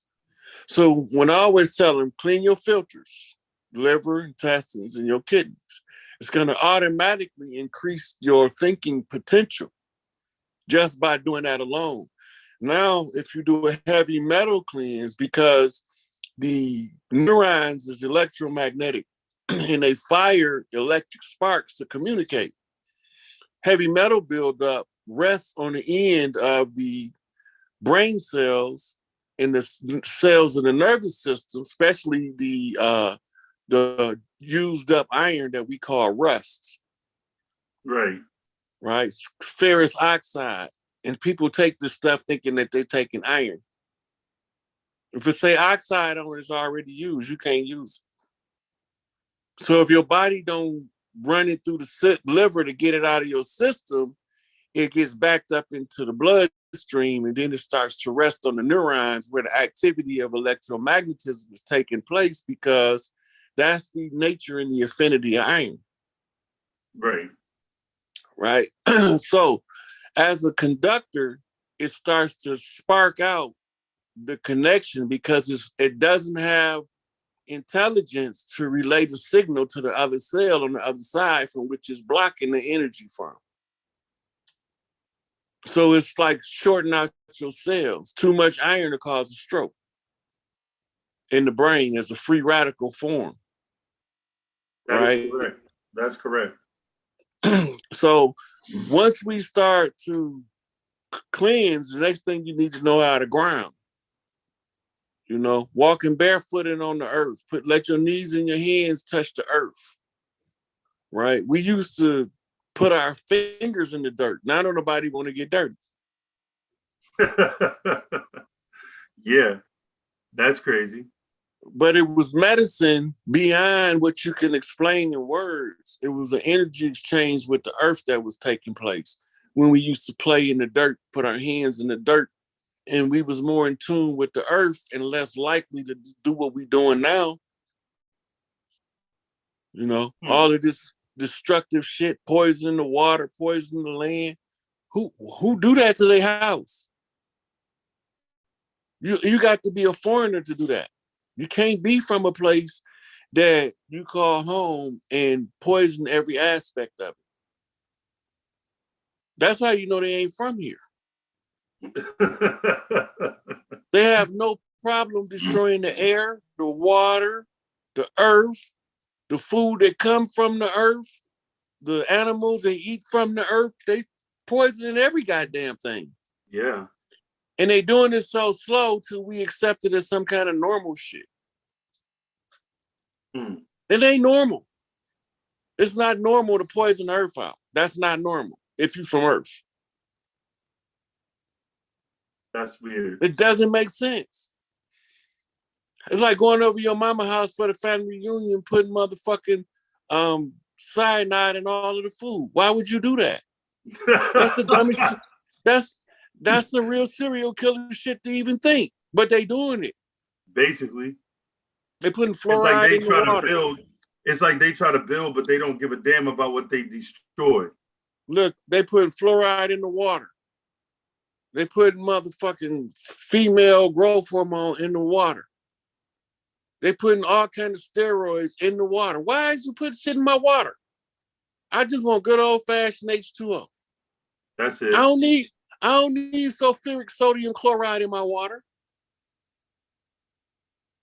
So when I always tell them, clean your filters, liver, intestines, and your kidneys, it's going to automatically increase your thinking potential just by doing that alone. Now, if you do a heavy metal cleanse, because the neurons is electromagnetic and they fire electric sparks to communicate, heavy metal buildup rests on the end of the brain cells and the cells of the nervous system, especially the used up iron that we call rust. Right. Right? Ferrous oxide. And people take this stuff thinking that they're taking iron. If it say oxide on it, it's already used, you can't use it. So if your body don't run it through the liver to get it out of your system, it gets backed up into the bloodstream, and then it starts to rest on the neurons where the activity of electromagnetism is taking place, because that's the nature and the affinity of iron. Right. Right. So as a conductor, it starts to spark out the connection because it doesn't have intelligence to relay the signal to the other cell on the other side from which is blocking the energy from. So it's like shorting out your cells. Too much iron to cause a stroke in the brain as a free radical form. That is correct. That's correct. So once we start to cleanse, the next thing you need to know how to ground. You know, walking barefooted on the earth. Let your knees and your hands touch the earth. Right? We used to put our fingers in the dirt. Now don't nobody want to get dirty. Yeah, that's crazy. But it was medicine beyond what you can explain in words. It was an energy exchange with the earth that was taking place when we used to play in the dirt, put our hands in the dirt, and we was more in tune with the earth and less likely to do what we're doing now. You know, all of this destructive shit, poisoning the water, poisoning the land. Who do that to their house? You got to be a foreigner to do that. You can't be from a place that you call home and poison every aspect of it. That's how you know they ain't from here. They have no problem destroying the air, the water, the earth, the food that come from the earth, the animals they eat from the earth. They poisoning every goddamn thing. Yeah. And they doing it so slow till we accept it as some kind of normal shit. It ain't normal. It's not normal to poison the earth out. That's not normal if you're from Earth. That's weird. It doesn't make sense. It's like going over your mama's house for the family reunion, putting motherfucking cyanide in all of the food. Why would you do that? That's the dumbest shit. That's the real serial killer shit to even think. But they doing it. Basically. They putting fluoride in the water. It's like they try to build, but they don't give a damn about what they destroy. Look, they putting fluoride in the water. They putting motherfucking female growth hormone in the water. They putting all kinds of steroids in the water. Why is you putting shit in my water? I just want good old fashioned H2O. That's it. I don't need sulfuric sodium chloride in my water.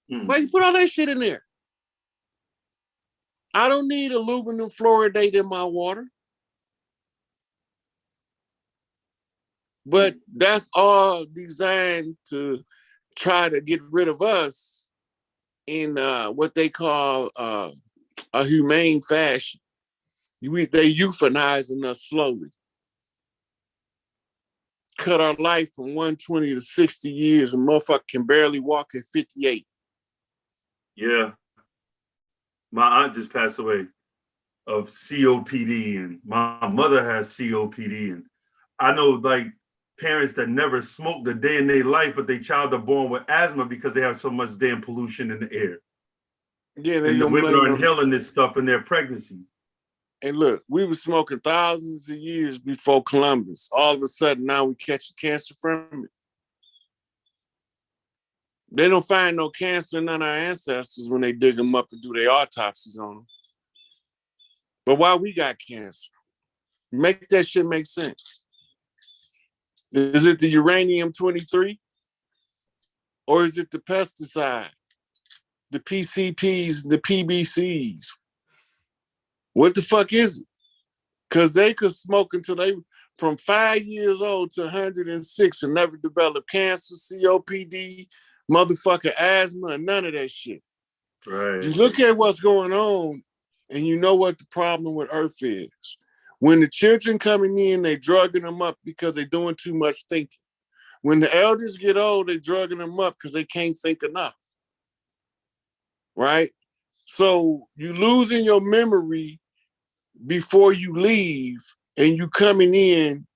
Why you put all that shit in there? I don't need aluminum fluoridate in my water. But that's all designed to try to get rid of us in what they call a humane fashion. They euthanizing us slowly. Cut our life from 120 to 60 years, and motherfucker can barely walk at 58. Yeah. My aunt just passed away of COPD, and my mother has COPD. And I know like parents that never smoked a day in their life, but their child are born with asthma because they have so much damn pollution in the air. Yeah, they And the gonna women blame are on this. inhaling this stuff in their pregnancy. And look, we were smoking thousands of years before Columbus. All of a sudden, now we catch cancer from it. They don't find no cancer in none of our ancestors when they dig them up and do their autopsies on them. But why we got cancer? Make that shit make sense. Is it the uranium-23? Or is it the pesticide? The PCPs, the PBCs? What the fuck is it? Because they could smoke until they, from 5 years old to 106 and never develop cancer, COPD, motherfucking asthma, and none of that shit. Right. You look at what's going on and you know what the problem with Earth is. When the children coming in, they drugging them up because they're doing too much thinking. When the elders get old, they drugging them up because they can't think enough. Right? So you losing your memory before you leave, and you coming in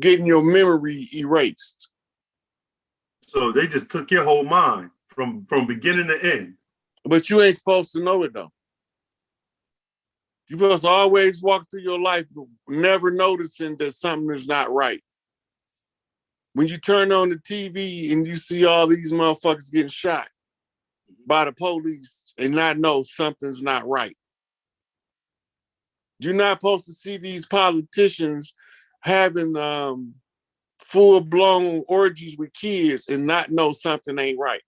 getting your memory erased. So they just took your whole mind from beginning to end. But you ain't supposed to know it though. You're supposed to always walk through your life never noticing that something is not right. When you turn on the TV and you see all these motherfuckers getting shot by the police and not know something's not right. You're not supposed to see these politicians having full-blown orgies with kids and not know something ain't right.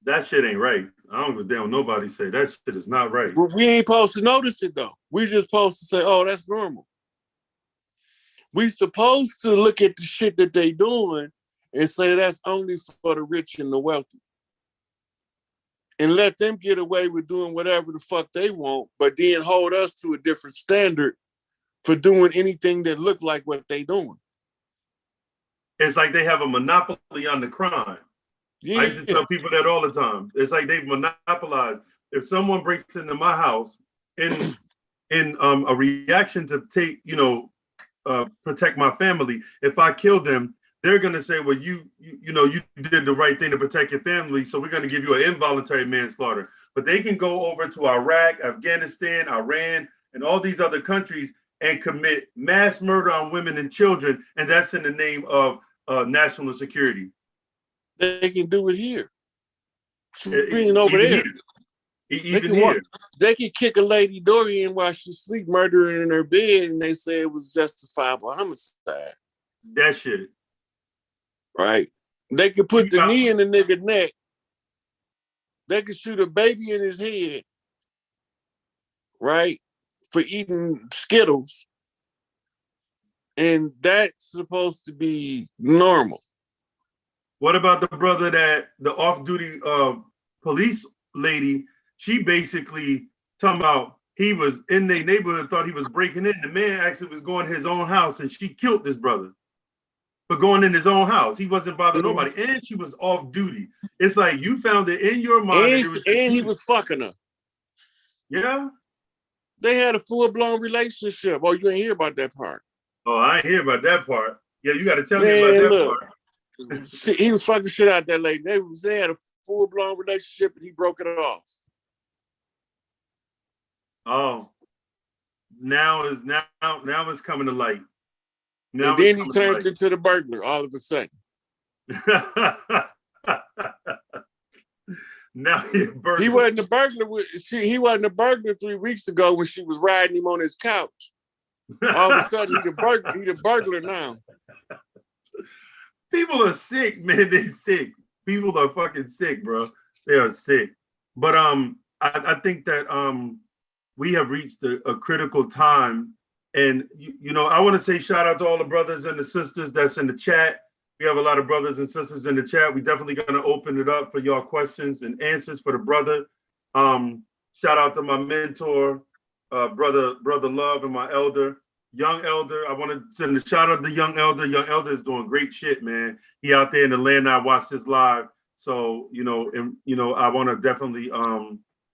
That shit ain't right. I don't give a damn what nobody say. That shit is not right. But we ain't supposed to notice it though. We just supposed to say, oh, that's normal. We supposed to look at the shit that they doing and say that's only for the rich and the wealthy. And let them get away with doing whatever the fuck they want, but then hold us to a different standard for doing anything that look like what they doing. It's like they have a monopoly on the crime. Yeah. I used to tell people that all the time. It's like they've monopolized. If someone breaks into my house in a reaction to protect my family, if I kill them, they're gonna say, well, you did the right thing to protect your family, so we're gonna give you an involuntary manslaughter. But they can go over to Iraq, Afghanistan, Iran, and all these other countries and commit mass murder on women and children, and that's in the name of national security. They can do it here. Being over even there. Even here. They can kick a lady door in while she's asleep, murdering her in her bed, and they say it was justifiable homicide. That shit. Right? They could put the knee in the nigga neck. They could shoot a baby in his head, right? For eating Skittles. And that's supposed to be normal. What about the brother the off-duty police lady, she basically talking about he was in their neighborhood, thought he was breaking in. The man actually was going to his own house and she killed this brother for going in his own house. He wasn't bothering nobody. And she was off duty. It's like you found it in your mind. And he was fucking her. Yeah. They had a full-blown relationship. Oh, you ain't hear about that part. Oh, I ain't hear about that part. Yeah, you got to tell me about that part. He was fucking shit out that lady. They had a full-blown relationship and he broke it off. Oh, now it's coming to light. Now and then he turned into the burglar all of a sudden. Now he wasn't a burglar. He wasn't a burglar 3 weeks ago when she was riding him on his couch. All of a sudden, he the burglar now. People are sick, man. They're sick. People are fucking sick, bro. They are sick. But I think that we have reached a critical time. And I want to say shout out to all the brothers and the sisters that's in the chat. We have a lot of brothers and sisters in the chat. We definitely going to open it up for y'all questions and answers for the brother. Shout out to my mentor, brother Love and my elder, young elder. I want to send a shout out to young elder. Young elder is doing great shit, man. He out there in the land. I watched this live, so I want to definitely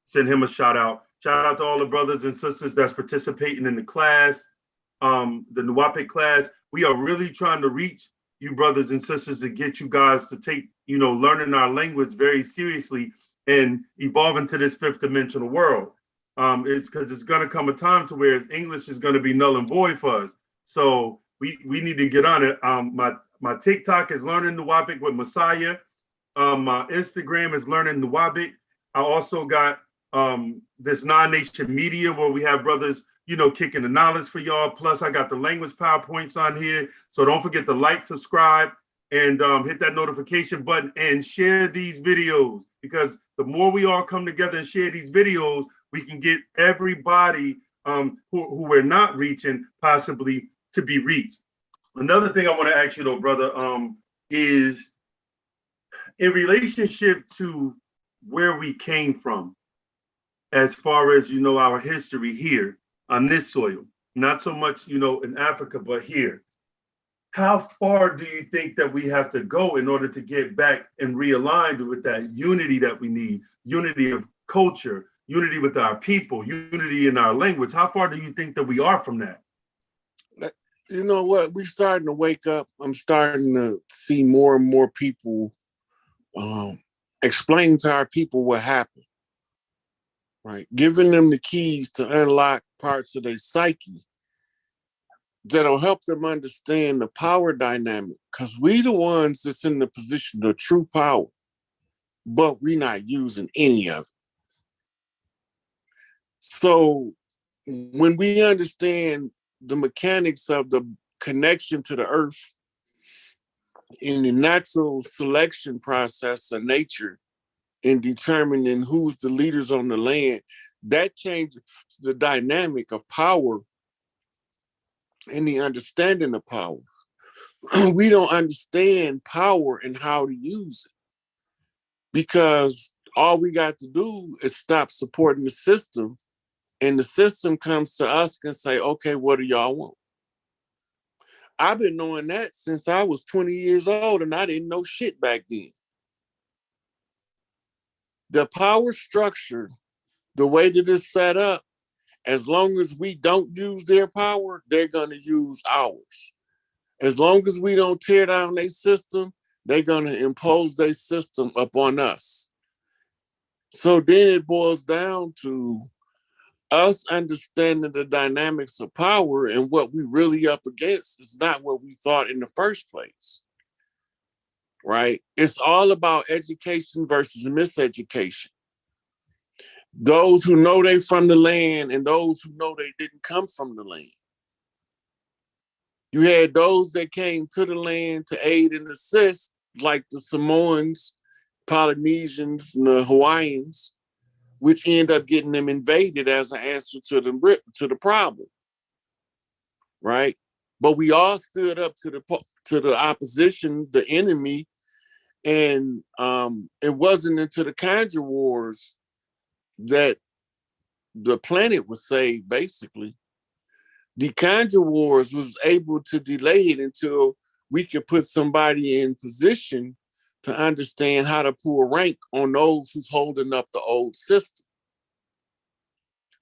send him a shout out. Shout out to all the brothers and sisters that's participating in the class, the Nuwapic class. We are really trying to reach you brothers and sisters to get you guys to take learning our language very seriously and evolve into this fifth dimensional world. It's because it's going to come a time to where English is going to be null and void for us. So we need to get on it. My TikTok is learning Nuwapic with Messiah. My Instagram is learning Nuwapic. I also got this non-nation media where we have brothers, kicking the knowledge for y'all. Plus, I got the language PowerPoints on here. So don't forget to like, subscribe, and hit that notification button and share these videos, because the more we all come together and share these videos, we can get everybody who we're not reaching possibly to be reached. Another thing I want to ask you though, brother, is in relationship to where we came from, as far as, our history here on this soil, not so much, in Africa, but here. How far do you think that we have to go in order to get back and realigned with that unity that we need, unity of culture, unity with our people, unity in our language? How far do you think that we are from that? You know what? We're starting to wake up. I'm starting to see more and more people explaining to our people what happened, right? Giving them the keys to unlock parts of their psyche that'll help them understand the power dynamic, because we the ones that's in the position of true power, but we're not using any of it. So when we understand the mechanics of the connection to the earth in the natural selection process of nature in determining who's the leaders on the land, that changes the dynamic of power and the understanding of power. We don't understand power and how to use it, because all we got to do is stop supporting the system, and the system comes to us and say, okay, what do y'all want? I've been knowing that since I was 20 years old, and I didn't know shit back then. The power structure, the way that it's set up, as long as we don't use their power, they're going to use ours. As long as we don't tear down their system, they're going to impose their system upon us. So then it boils down to us understanding the dynamics of power, and what we really up against is not what we thought in the first place, right? It's all about education versus miseducation. Those who know they from the land and those who know they didn't come from the land. You had those that came to the land to aid and assist, like the Samoans, Polynesians, and the Hawaiians, which end up getting them invaded as an answer to the problem, right? But we all stood up to the opposition, the enemy, and it wasn't until the Conjure Wars that the planet was saved, basically. The Conjure Wars was able to delay it until we could put somebody in position to understand how to pull rank on those who's holding up the old system.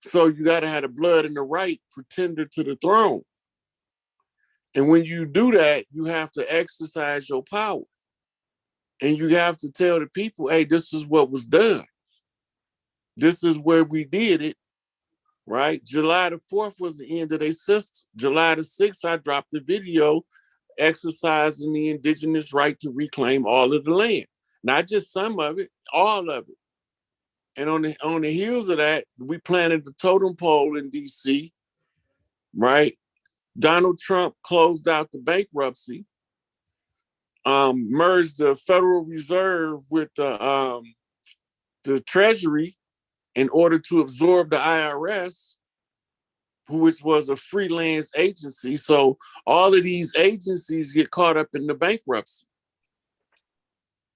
So you got to have the blood and the right pretender to the throne. And when you do that, you have to exercise your power. And you have to tell the people, hey, this is what was done. This is where we did it, right? July the 4th was the end of their system. July the 6th, I dropped the video exercising the indigenous right to reclaim all of the land. Not just some of it, all of it. And on the heels of that, we planted the totem pole in DC, right? Donald Trump closed out the bankruptcy, merged the Federal Reserve with the Treasury in order to absorb the IRS, which was a freelance agency. So all of these agencies get caught up in the bankruptcy.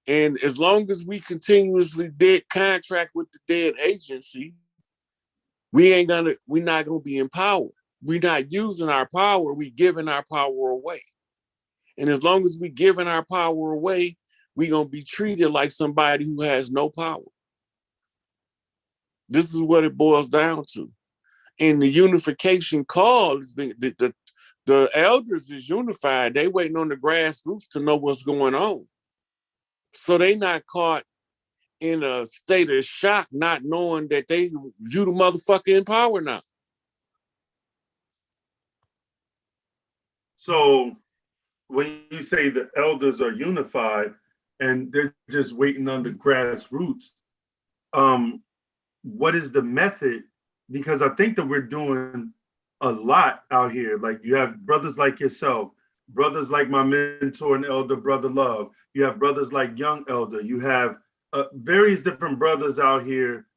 And as long as we continuously did contract with the dead agency, we're not gonna be empowered. We're not using our power, we're giving our power away. And as long as we're giving our power away, we're gonna be treated like somebody who has no power. This is what it boils down to. And the unification call is the elders is unified. They waiting on the grassroots to know what's going on. So they not caught in a state of shock, not knowing that you the motherfucker in power now. So when you say the elders are unified and they're just waiting on the grassroots, what is the method? Because I think that we're doing a lot out here. Like you have brothers like yourself, brothers like my mentor and elder, Brother Love. You have brothers like Young Elder. You have various different brothers out here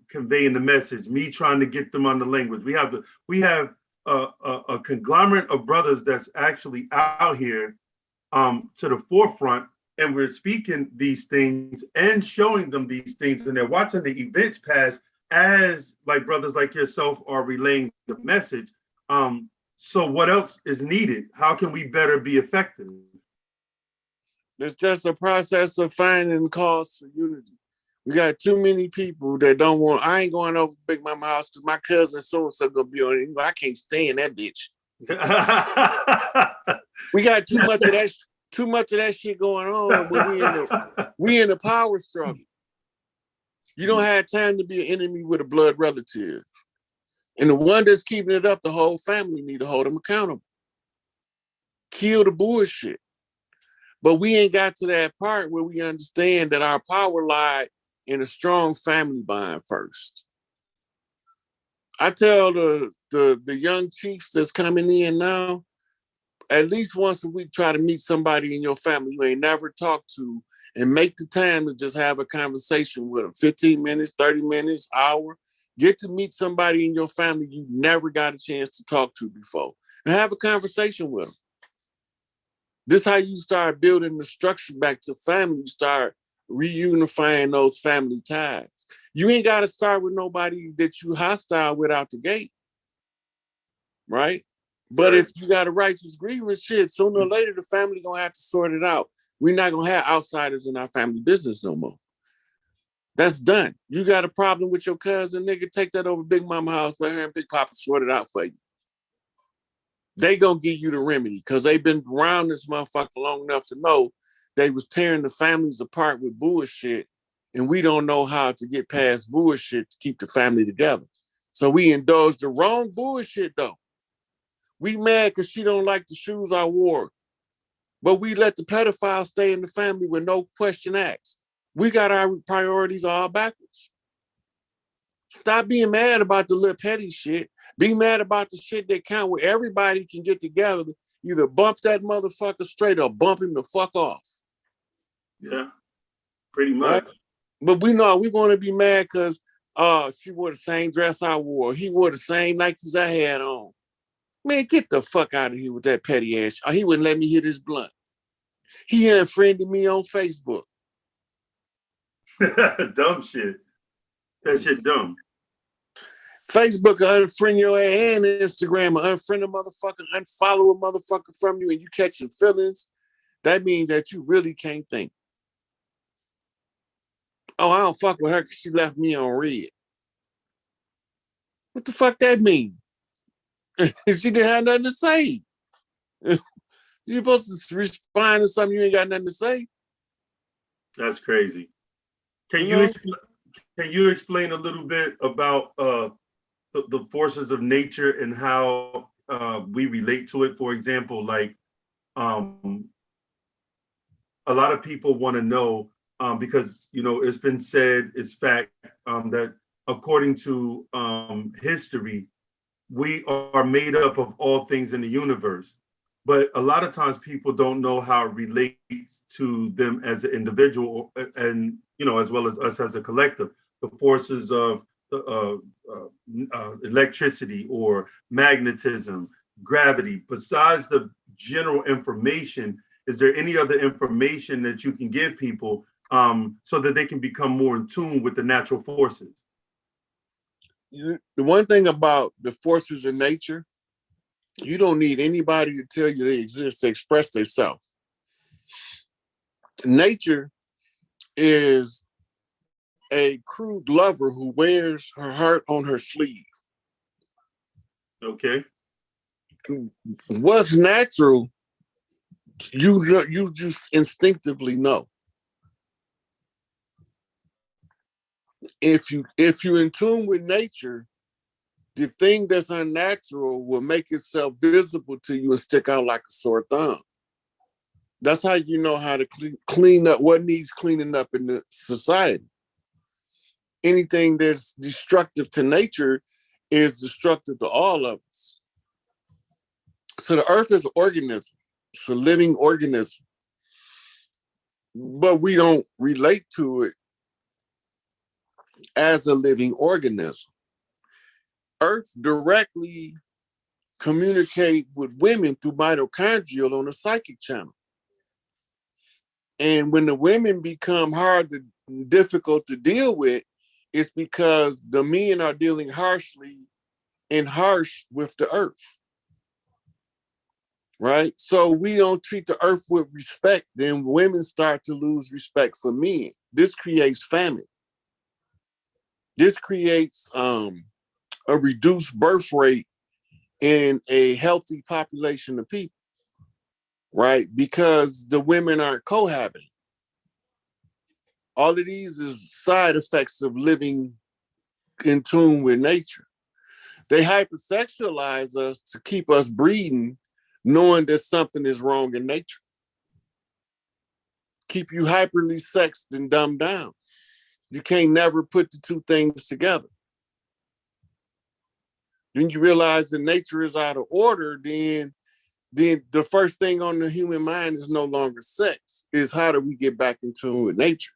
conveying the message. Me trying to get them on the language. We have a conglomerate of brothers that's actually out here to the forefront, and we're speaking these things and showing them these things, and they're watching the events pass as like brothers like yourself are relaying the message. So what else is needed? How can we better be effective? It's just a process of finding cause for unity. We got too many people that don't want. I ain't going over to Big Mama house because my cousin so and so gonna be on it. I can't stand that bitch. We got too much of that shit going on when we in the power struggle. You don't have time to be an enemy with a blood relative. And the one that's keeping it up, the whole family need to hold them accountable. Kill the bullshit. But we ain't got to that part where we understand that our power lies in a strong family bond first. I tell the young chiefs that's coming in now, at least once a week, try to meet somebody in your family you ain't never talked to and make the time to just have a conversation with them. 15 minutes, 30 minutes, hour. Get to meet somebody in your family you never got a chance to talk to before and have a conversation with them. This is how you start building the structure back to family. You start reunifying those family ties. You ain't got to start with nobody that you hostile with out the gate, right? But if you got a righteous grievance, shit, sooner or later the family gonna have to sort it out. We're not gonna have outsiders in our family business no more. That's done. You got a problem with your cousin, nigga, take that over Big Mama house, let her and Big Papa sort it out for you. They gonna give you the remedy because they've been around this motherfucker long enough to know they was tearing the families apart with bullshit, and we don't know how to get past bullshit to keep the family together. So we indulge the wrong bullshit though. We mad because she don't like the shoes I wore, but we let the pedophile stay in the family with no question asked. We got our priorities all backwards. Stop being mad about the little petty shit. Be mad about the shit that count where everybody can get together, either bump that motherfucker straight or bump him the fuck off. Yeah, pretty much. Right? But we know we want to be mad because she wore the same dress I wore. He wore the same Nikes I had on. Man, get the fuck out of here with that petty ass. He wouldn't let me hit his blunt. He unfriended me on Facebook. Dumb shit. That shit dumb. Facebook will unfriend your ass and Instagram will unfriend a motherfucker, unfollow a motherfucker from you, and you catching feelings. That means that you really can't think. Oh, I don't fuck with her because she left me on red. What the fuck that mean? She didn't have nothing to say. You're supposed to respond to something you ain't got nothing to say. That's crazy. Can you explain a little bit about the forces of nature and how we relate to it? For example, like a lot of people want to know because it's been said, it's fact that according to history, we are made up of all things in the universe. But a lot of times people don't know how it relates to them as an individual and, as well as us as a collective. The forces of electricity or magnetism, gravity. Besides the general information, is there any other information that you can give people so that they can become more in tune with the natural forces? the one thing about the forces of nature, you don't need anybody to tell you they exist to express themselves. Nature is a crude lover who wears her heart on her sleeve. Okay. What's natural, you just instinctively know. If you're in tune with nature, the thing that's unnatural will make itself visible to you and stick out like a sore thumb. That's how you know how to clean up what needs cleaning up in the society. Anything that's destructive to nature is destructive to all of us. So the earth is an organism. It's a living organism. But we don't relate to it as a living organism. Earth directly communicate with women through mitochondrial on the psychic channel. And when the women become difficult to deal with, it's because the men are dealing harshly and harsh with the earth. Right? So we don't treat the earth with respect, then women start to lose respect for men. This creates famine. This creates a reduced birth rate in a healthy population of people, right? Because the women aren't cohabiting. All of these is side effects of living in tune with nature. They hypersexualize us to keep us breeding, knowing that something is wrong in nature. Keep you hyperly sexed and dumbed down. You can't never put the two things together. When you realize that nature is out of order, then the first thing on the human mind is no longer sex. Is how do we get back in tune with nature?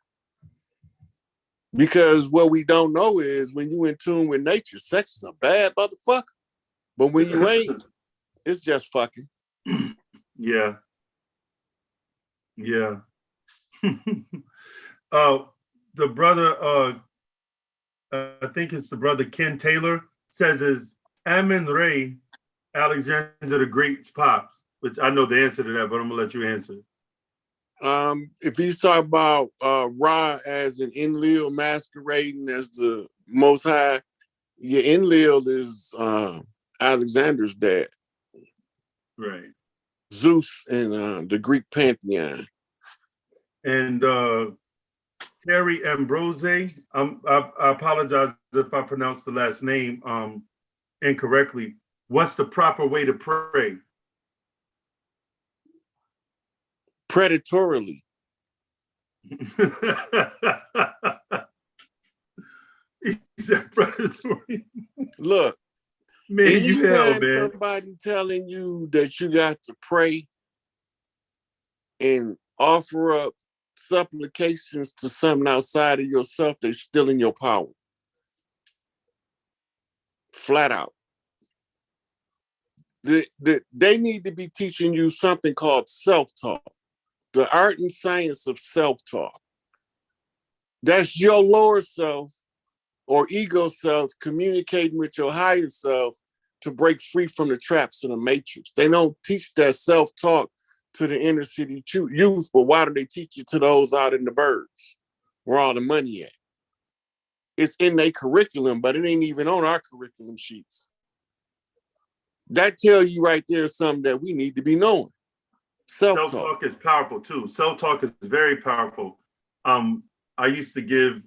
Because what we don't know is when you in tune with nature, sex is a bad motherfucker. But when you ain't, it's just fucking. Yeah. Yeah. The brother, I think it's the brother Ken Taylor, says is Amun Ray Alexander the Great's pops, which I know the answer to that, but I'm gonna let you answer. If he's talking about Ra as an Enlil masquerading as the Most High, yeah, Enlil is Alexander's dad. Right. Zeus in the Greek pantheon. And Terry Ambrose, I apologize if I pronounced the last name incorrectly. What's the proper way to pray? Predatorily. He said predatory. Look, Man, you hell, anytime man. somebody telling you that you got to pray and offer up supplications to something outside of yourself, they're stealing your power. Flat out. They need to be teaching you something called self-talk, the art and science of self-talk. That's your lower self or ego self communicating with your higher self to break free from the traps of the matrix. They don't teach that self-talk to the inner city youth, but why do they teach it to those out in the burbs where all the money at? It's in their curriculum, but it ain't even on our curriculum sheets. That tell you right there something that we need to be knowing. Self-talk. Self-talk is powerful too. Self-talk is very powerful. I used to give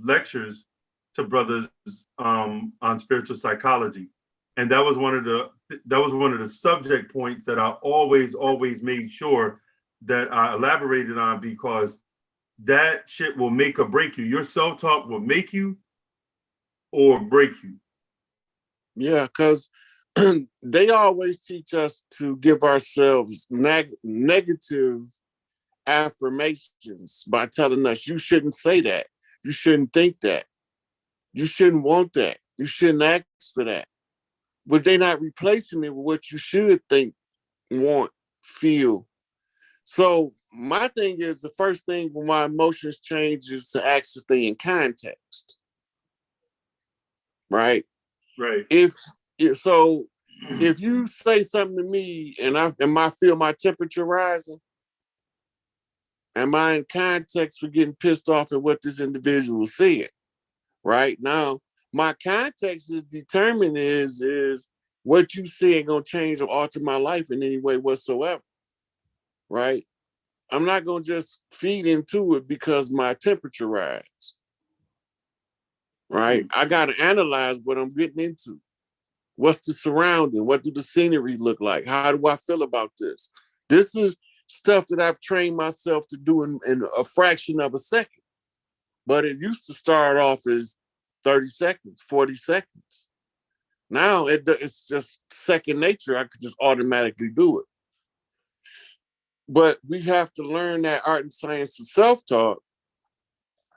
lectures to brothers on spiritual psychology, and that was one of the subject points that I always made sure that I elaborated on, because that shit will make or break you. Your self-talk will make you or break you. Yeah, because they always teach us to give ourselves negative affirmations by telling us you shouldn't say that, you shouldn't think that, you shouldn't want that, you shouldn't ask for that. But they're not replacing it with what you should think, want, feel. So my thing is, the first thing when my emotions change is to ask if they in context. right? Right. If you say something to me and I feel my temperature rising, am I in context for getting pissed off at what this individual said? Right now, my context is determined is what you say ain't gonna change or alter my life in any way whatsoever. Right? I'm not gonna just feed into it because my temperature rise. Right? I gotta analyze what I'm getting into. What's the surrounding? What do the scenery look like? How do I feel about this? This is stuff that I've trained myself to do in a fraction of a second. But it used to start off as 30 seconds, 40 seconds. Now it's just second nature. I could just automatically do it. But we have to learn that art and science of self-talk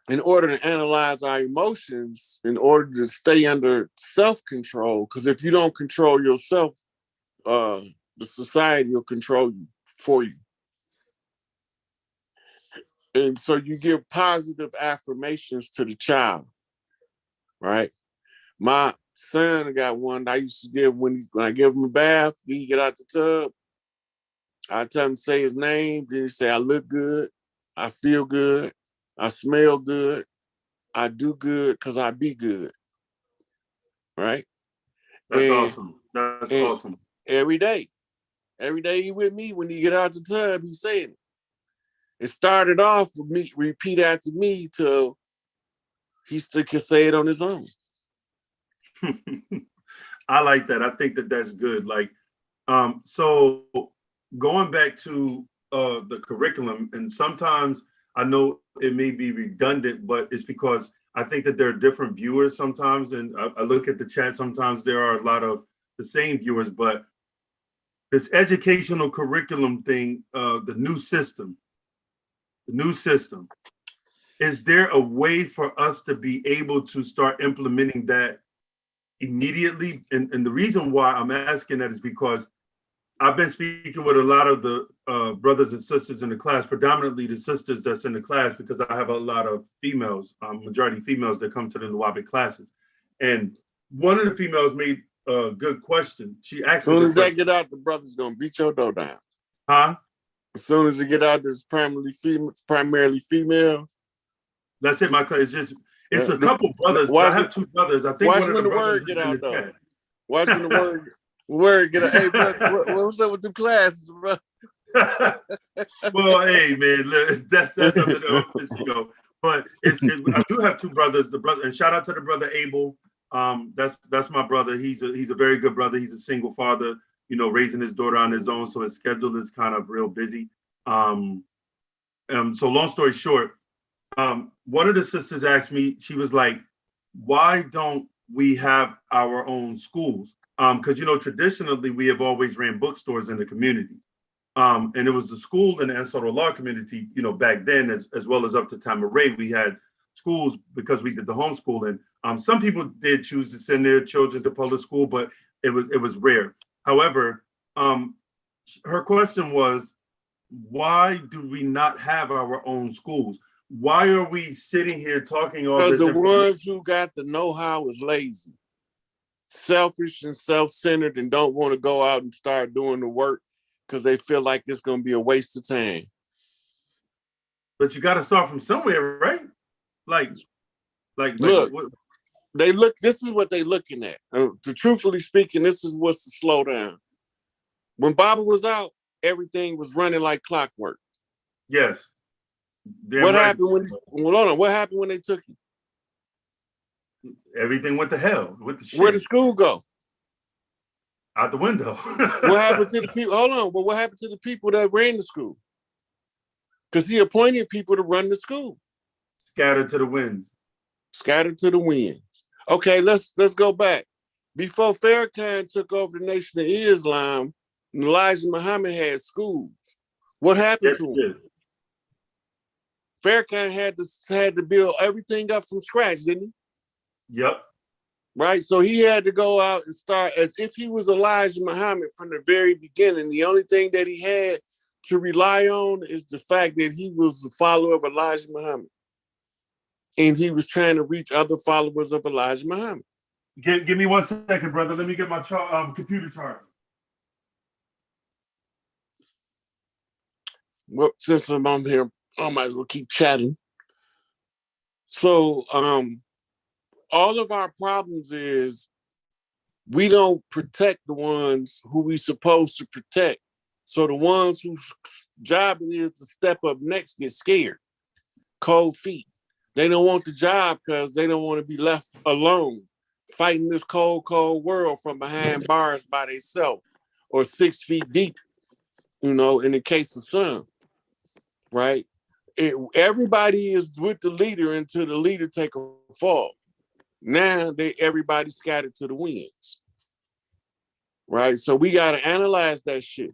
in order to analyze our emotions, in order to stay under self-control. Because if you don't control yourself, the society will control you for you. And so you give positive affirmations to the child, right? My son got one I used to give when I give him a bath, he get out the tub. I tell him to say his name, then he say, I look good, I feel good, I smell good, I do good because I be good, right? That's awesome. That's awesome. Every day he with me, when he get out the tub, he saying it. It started off with me, repeat after me till he still can say it on his own. I like that. I think that that's good. Like, so going back to the curriculum, and sometimes I know it may be redundant, but it's because I think that there are different viewers sometimes, and I look at the chat. Sometimes there are a lot of the same viewers, but this educational curriculum thing, the new system, is there a way for us to be able to start implementing that immediately? And the reason why I'm asking that is because I've been speaking with a lot of the brothers and sisters in the class, predominantly the sisters that's in the class, because I have a lot of females, majority females that come to the Nuwabic classes. And one of the females made a good question. She asked me, as soon as they get out, the brother's gonna beat your door down. Huh? As soon as you get out, there's primarily females. That's it, my class. It's a couple brothers. I have two brothers. I think watch one of when the the brothers word get is in out the though. chat. Watch when the word get out. Hey, bro, what's up with the classes, bro? Well, hey, man, look, that's something else, But I do have two brothers. The brother, and shout out to the brother Abel. That's my brother. He's a very good brother. He's a single father, raising his daughter on his own, so his schedule is kind of real busy. So long story short, one of the sisters asked me, she was like, why don't we have our own schools? Because traditionally we have always ran bookstores in the community. And it was the school in the Ansar Allah community, back then, as well as up to Tamaray, we had schools because we did the homeschooling. Some people did choose to send their children to public school, but it was rare. However, her question was, why do we not have our own schools? Why are we sitting here talking all this? Because the ones who got the know-how is lazy, selfish and self-centered, and don't want to go out and start doing the work because they feel like it's going to be a waste of time. But you got to start from somewhere, right? Like look, this is what they're looking at. Truthfully speaking, this is what's the slowdown. When Baba was out, everything was running like clockwork. Yes. What happened what happened when they took you? Everything went to hell. Went to shit. Where did school go? Out the window. What happened to the people? Hold on, but what happened to the people that ran the school? Because he appointed people to run the school. Scattered to the winds. Scattered to the winds. Okay, let's go back. Before Farrakhan took over the Nation of Islam, Elijah Muhammad had schools. What happened to him? Farrakhan had to build everything up from scratch, didn't he? Yep. Right? So he had to go out and start as if he was Elijah Muhammad from the very beginning. The only thing that he had to rely on is the fact that he was the follower of Elijah Muhammad. And he was trying to reach other followers of Elijah Muhammad. Give me 1 second, brother. Let me get my computer charged. Well, since I'm here, I might as well keep chatting. So, all of our problems is we don't protect the ones who we supposed to protect. So the ones whose job it is to step up next get scared, cold feet. They don't want the job because they don't want to be left alone, fighting this cold, cold world from behind bars by themselves or 6 feet deep, in the case of some, right? Everybody is with the leader until the leader take a fall. Now everybody scattered to the winds, right? So we got to analyze that shit.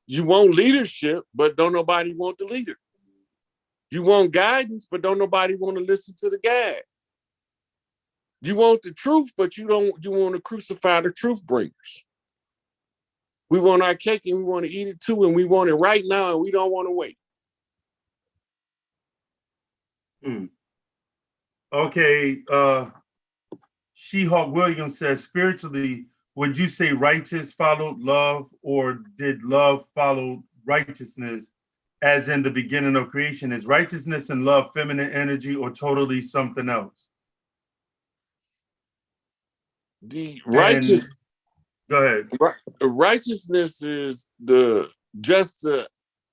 You want leadership, but don't nobody want the leader. You want guidance, but don't nobody want to listen to the guide. You want the truth, but you want to crucify the truth bringers. We want our cake and we want to eat it too, and we want it right now, and we don't want to wait. Okay, She-Hulk Williams says, spiritually, would you say righteous followed love, or did love follow righteousness, as in the beginning of creation? Is righteousness and love feminine energy or totally something else? The And go ahead. righteousness is just the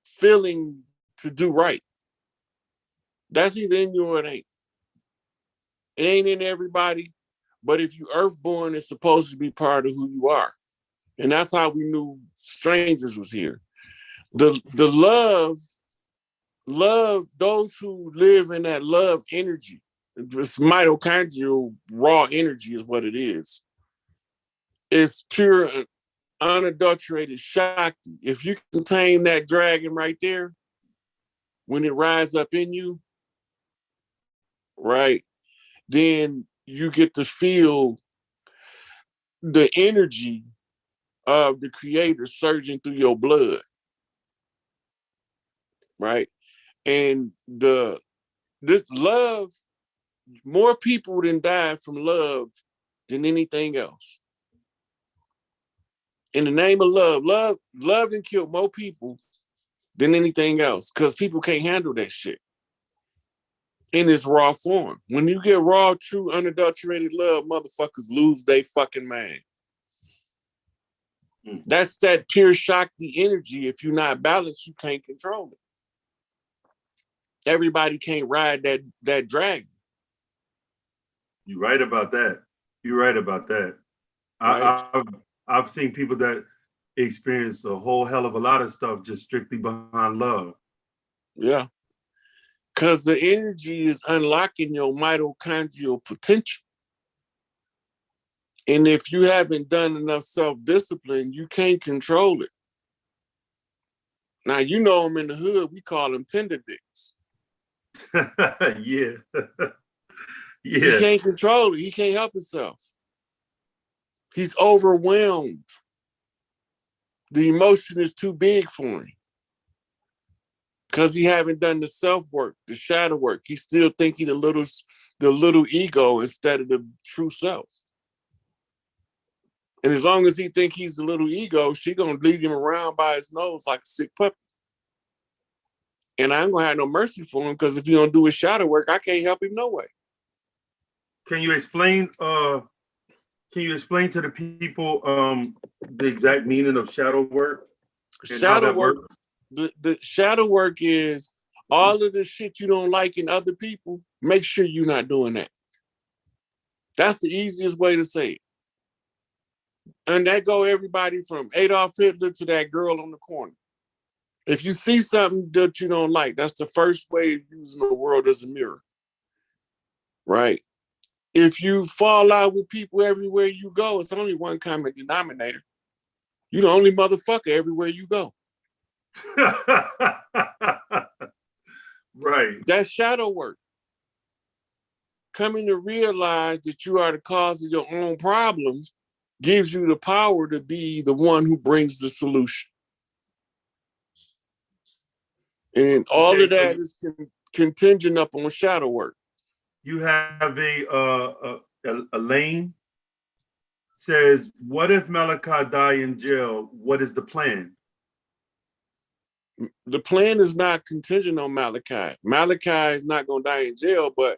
feeling to do right. That's either in you or it ain't. It ain't in everybody, but if you earthborn, it's supposed to be part of who you are. And that's how we knew strangers was here. The love, those who live in that love energy, this mitochondrial raw energy is what it is. It's pure, unadulterated Shakti. If you can tame that dragon right there, when it rises up in you, right, then you get to feel the energy of the creator surging through your blood, right? And this love, more people than died from love than anything else. In the name of love and killed more people than anything else because people can't handle that shit in its raw form. When you get raw, true, unadulterated love, motherfuckers lose their fucking mind. That's that pure Shakti energy. If you're not balanced, you can't control it. Everybody can't ride that dragon. You're right about that. You're right about that. Right? I've seen people that experience a whole hell of a lot of stuff just strictly behind love. Yeah. Because the energy is unlocking your mitochondrial potential. And if you haven't done enough self-discipline, you can't control it. Now, you know them in the hood, we call them tender dicks. Yeah. He can't control it. He can't help himself. He's overwhelmed. The emotion is too big for him. Because he haven't done the self-work, the shadow work. He still think he the little ego instead of the true self. And as long as he think he's a little ego, she gonna lead him around by his nose like a sick puppy. And I ain't gonna have no mercy for him because if he don't do his shadow work, I can't help him no way. Can you explain to the people the exact meaning of shadow work and how Shadow that work, works? the shadow work is all of the shit you don't like in other people, make sure you're not doing that. That's the easiest way to say it. And that go everybody from Adolf Hitler to that girl on the corner. If you see something that you don't like, that's the first way of using the world as a mirror, right? If you fall out with people everywhere you go, it's only one common denominator. You're the only motherfucker everywhere you go. Right. That's shadow work. Coming to realize that you are the cause of your own problems gives you the power to be the one who brings the solution. And all of that is contingent upon shadow work. You have a lane says, what if Malachi die in jail? What is the plan? The plan is not contingent on Malachi. Malachi is not going to die in jail, but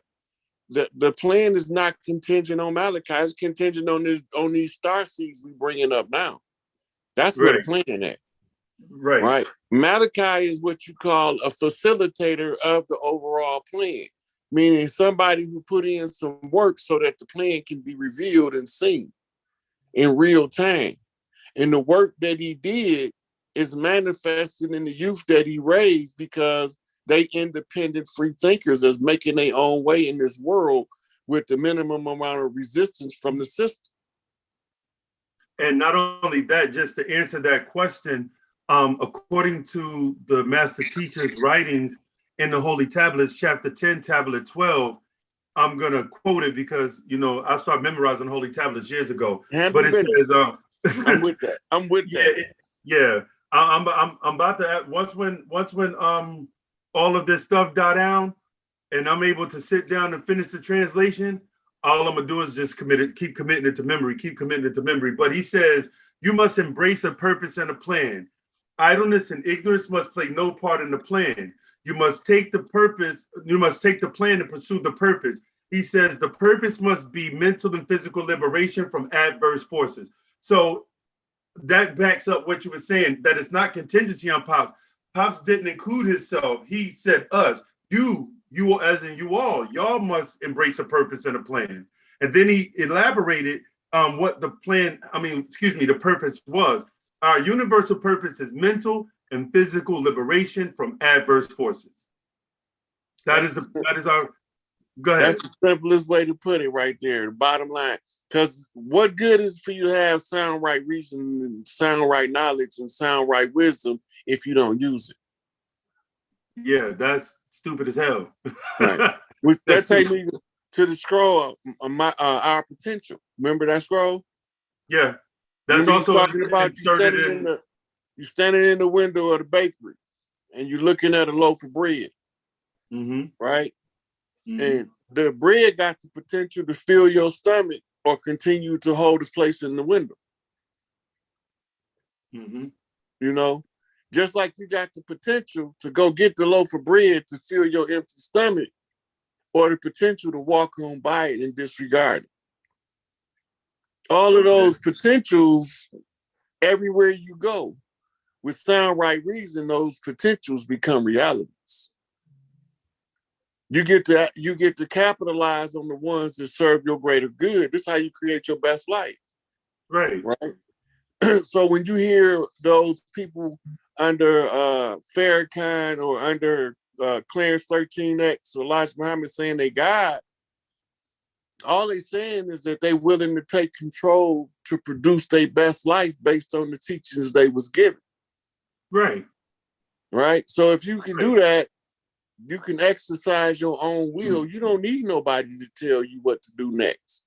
the plan is not contingent on Malachi. It's contingent on these star seeds we bringing up now. That's where the plan at. Right. Malachi is what you call a facilitator of the overall plan, meaning somebody who put in some work so that the plan can be revealed and seen in real time. And the work that he did is manifested in the youth that he raised because they independent free thinkers as making their own way in this world with the minimum amount of resistance from the system. And not only that, just to answer that question, according to the master teacher's writings in the Holy Tablets, chapter 10, tablet 12, I'm going to quote it because, you know, I started memorizing Holy Tablets years ago. But it says, I'm with that. I'm with that. Yeah. I'm about to, once when all of this stuff die down and I'm able to sit down and finish the translation, all I'm gonna do is just keep committing it to memory. But he says, you must embrace a purpose and a plan. Idleness and ignorance must play no part in the plan. You must take the plan to pursue the purpose. He says the purpose must be mental and physical liberation from adverse forces. So that backs up what you were saying, that it's not contingency on Pops. Pops didn't include himself. He said us, you as in you all, y'all must embrace a purpose and a plan. And then he elaborated what the purpose was. Our universal purpose is mental and physical liberation from adverse forces. That is our, go ahead. That's the simplest way to put it right there, the bottom line. Because what good is for you to have sound right reason and sound right knowledge and sound right wisdom if you don't use it? Yeah, that's stupid as hell. Right. That takes me to the scroll our potential. Remember that scroll? Yeah. That's also talking about you standing in the window of the bakery and you're looking at a loaf of bread. Mm-hmm. Right? Mm-hmm. And the bread got the potential to fill your stomach or continue to hold its place in the window. Mm-hmm. You know, just like you got the potential to go get the loaf of bread to fill your empty stomach, or the potential to walk on by it and disregard it. All of those potentials, everywhere you go, with sound right reason, those potentials become realities. You get to capitalize on the ones that serve your greater good. This is how you create your best life. Right. So when you hear those people under Farrakhan or under Clarence 13X or Elijah Muhammad saying they God, all they saying is that they willing to take control to produce their best life based on the teachings they was given. Right. Right. So if you can do that, you can exercise your own will. You don't need nobody to tell you what to do next.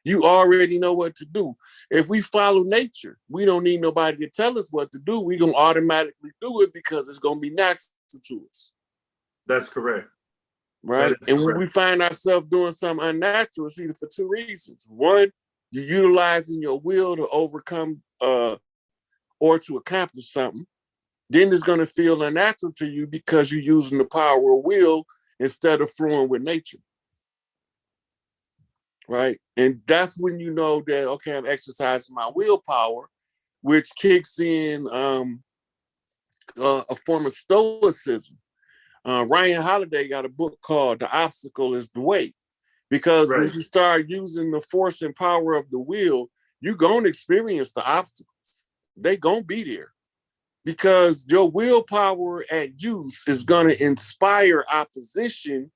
You already know what to do. If we follow nature, we don't need nobody to tell us what to do. We're going to automatically do it because it's going to be natural to us. That's correct. Right? And when we find ourselves doing something unnatural, it's either for two reasons. One, you're utilizing your will to overcome or to accomplish something. Then it's going to feel unnatural to you because you're using the power of will instead of flowing with nature. Right? And that's when you know that, okay, I'm exercising my willpower, which kicks in a form of stoicism. Ryan Holiday got a book called The Obstacle is the Way. Because when you start using the force and power of the will, you're going to experience the obstacles. They're going to be there. Because your willpower at use is going to inspire opposition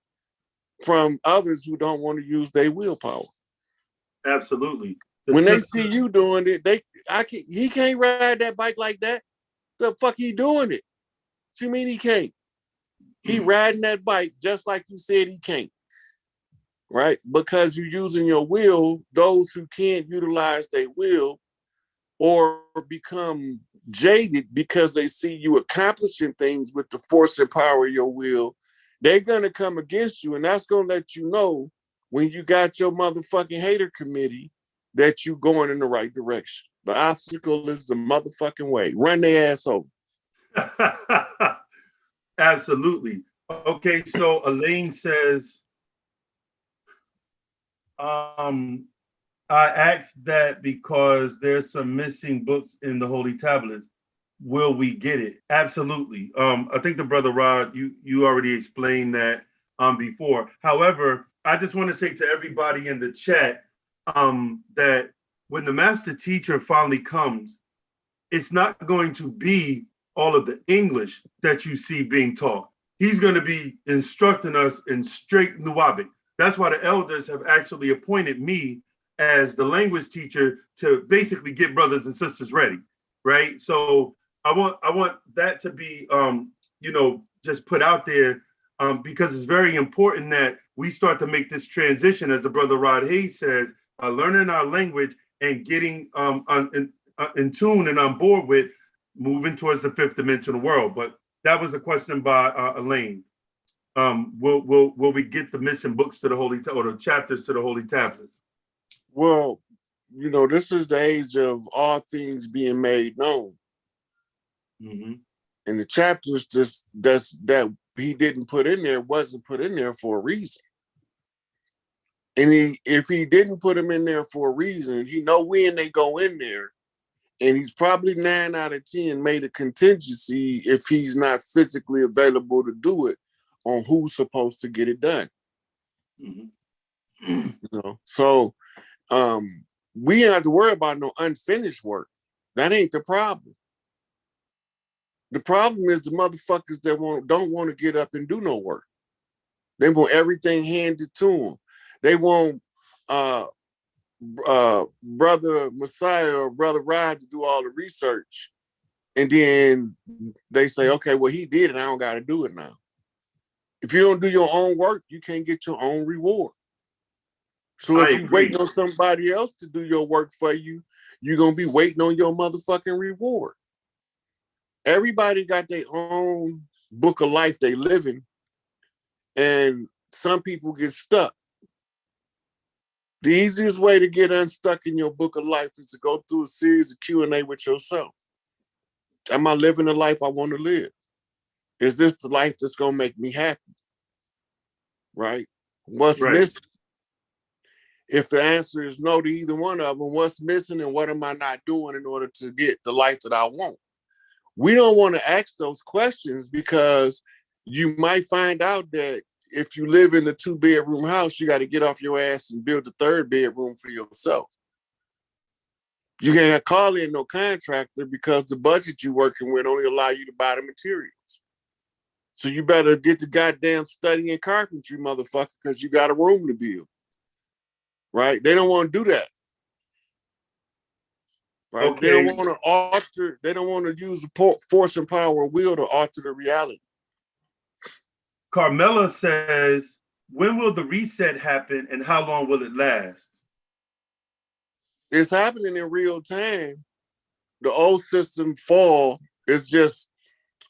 from others who don't want to use their willpower. Absolutely. When they see you doing it, he can't ride that bike like that. The fuck he doing it? What you mean he can't? He riding that bike just like you said he can't. Right? Because you're using your will, those who can't utilize their will or become jaded because they see you accomplishing things with the force and power of your will, they're going to come against you. And that's going to let you know when you got your motherfucking hater committee that you going in the right direction. The obstacle is the motherfucking way. Run their ass over. Absolutely. Okay, so Elaine says, I asked that because there's some missing books in the Holy Tablets. Will we get it? Absolutely. I think the brother Rod, you already explained that before. However, I just want to say to everybody in the chat that when the master teacher finally comes, it's not going to be all of the English that you see being taught. He's going to be instructing us in straight Nuwabic. That's why the elders have actually appointed me as the language teacher to basically get brothers and sisters ready, right? So I want that to be just put out there because it's very important that we start to make this transition, as the brother Rod Hayes says, learning our language and getting in tune and on board with moving towards the fifth dimensional world. But that was a question by Elaine. Will we get the missing books to the holy or the chapters to the holy tablets? Well, this is the age of all things being made known. Mm-hmm. And the chapters that he didn't put in there wasn't put in there for a reason. And if he didn't put them in there for a reason, he know when they go in there. And he's probably 9 out of 10 made a contingency if he's not physically available to do it on who's supposed to get it done. Mm-hmm. So we ain't have to worry about no unfinished work. That ain't the problem. The problem is the motherfuckers that don't want to get up and do no work. They want everything handed to them. They want brother Messiah or brother Rod to do all the research, and then they say, okay, well, he did it, I don't got to do it now. If you don't do your own work, you can't get your own reward. So if you're waiting on somebody else to do your work for you, you're gonna be waiting on your motherfucking reward. Everybody got their own book of life they live in, and some people get stuck. The easiest way to get unstuck in your book of life is to go through a series of Q&A with yourself. Am I living the life I want to live? Is this the life that's going to make me happy? Right? What's missing? If the answer is no to either one of them, what's missing and what am I not doing in order to get the life that I want? We don't want to ask those questions because you might find out that if you live in a 2-bedroom house, you got to get off your ass and build a 3rd bedroom for yourself. You can't call in no contractor because the budget you're working with only allow you to buy the materials. So you better get the goddamn studying carpentry, motherfucker, because you got a room to build. Right? They don't want to do that. Right? Okay. They don't want to alter, they don't want to use the force and power of will to alter the reality. Carmela says, when will the reset happen and how long will it last? It's happening in real time. The old system fall is just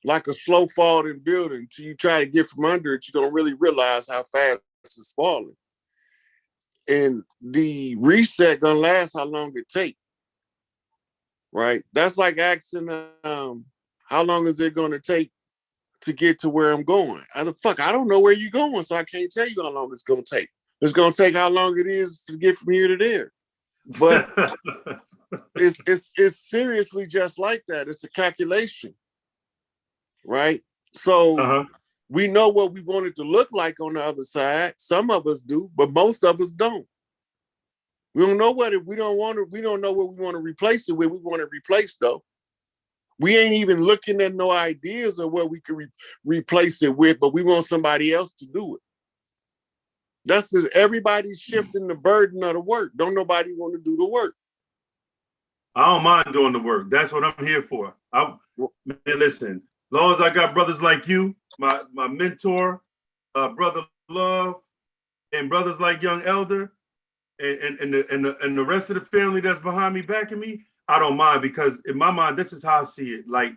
like a slow falling building. Till you try to get from under it, you don't really realize how fast it's falling. And the reset gonna last how long it take. Right? That's like asking how long is it gonna take to get to where I'm going? I don't know where you're going, so I can't tell you how long it's gonna take. It's gonna take how long it is to get from here to there. But it's seriously just like that. It's a calculation, right? So we know what we want it to look like on the other side. Some of us do, but most of us don't. We don't know what we don't know what we want to replace it with. We want to replace though. We ain't even looking at no ideas of what we could replace it with, but we want somebody else to do it. That's just everybody's shifting the burden of the work. Don't nobody want to do the work. I don't mind doing the work. That's what I'm here for. Man, listen, as long as I got brothers like you, my mentor, brother Love, and brothers like Young Elder, and the rest of the family that's behind me, backing me, I don't mind, because in my mind, this is how I see it. Like,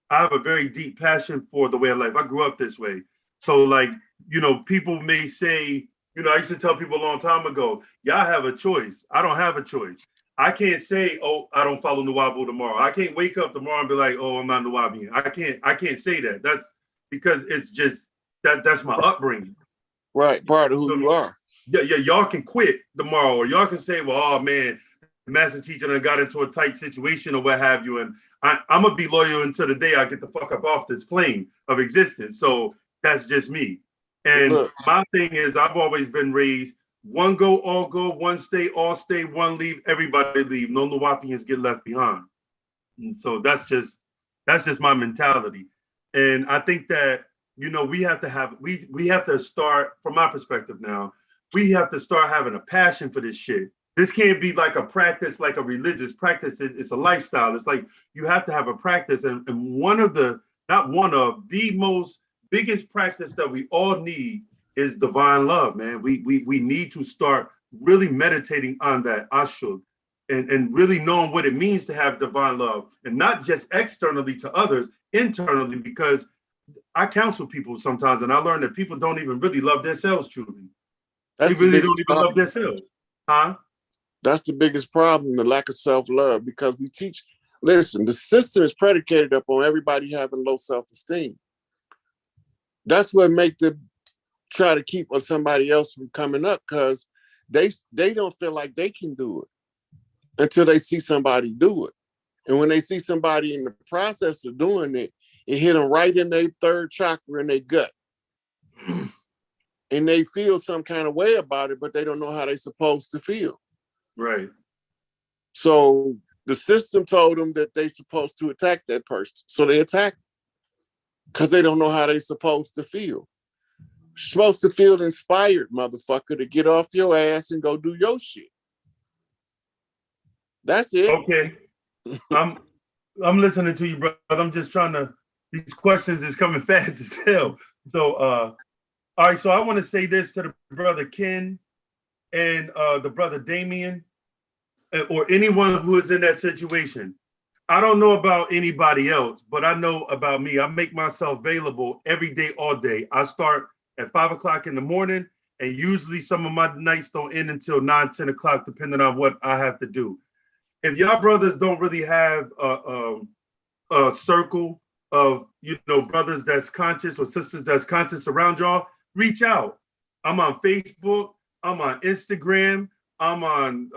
I have a very deep passion for the way of life. I grew up this way. So, like, people may say, I used to tell people a long time ago, y'all have a choice. I don't have a choice. I can't say, oh, I don't follow Nuwabu tomorrow. I can't wake up tomorrow and be like, oh, I'm not Nuwabian. I can't say that. That's because it's just that's my upbringing. Right, part of who So, you are. yeah, y'all can quit tomorrow, or y'all can say, well, oh man, the master teacher done got into a tight situation or what have you, and I'm gonna be loyal until the day I get the fuck up off this plane of existence. So that's just me. And Look, my thing is, I've always been raised one go, all go, one stay, all stay, one leave, everybody leave. No Nuwapians get left behind. And so that's just my mentality. And I think that we have to have we have to start from my perspective now. We have to start having a passion for this shit. This can't be like a practice, like a religious practice. It's a lifestyle. It's like you have to have a practice. And one of the not one of the most biggest practice that we all need is divine love, man. We need to start really meditating on that ashuk and really knowing what it means to have divine love and not just externally to others, internally, because I counsel people sometimes and I learn that people don't even really love themselves truly. They that's the really biggest don't even love problem. themselves. Huh? That's the biggest problem, the lack of self-love, because we teach, listen, the system is predicated upon everybody having low self-esteem. That's what makes them try to keep somebody else from coming up, because they don't feel like they can do it until they see somebody do it. And when they see somebody in the process of doing it, it hit them right in their third chakra in their gut. And they feel some kind of way about it, but they don't know how they're supposed to feel. Right. So the system told them that they're supposed to attack that person. So they attack because they don't know how they're supposed to feel. You're supposed to feel inspired, motherfucker, to get off your ass and go do your shit. That's it. Okay. I'm listening to you, brother. I'm just trying to, these questions is coming fast as hell. So all right, so I want to say this to the brother Ken and the brother Damien, or anyone who is in that situation. I don't know about anybody else, but I know about me. I make myself available every day, all day. I start at 5 o'clock in the morning, and usually some of my nights don't end until 9, 10 o'clock, depending on what I have to do. If y'all brothers don't really have a circle of brothers that's conscious or sisters that's conscious around y'all, reach out. I'm on Facebook. I'm on Instagram. I'm on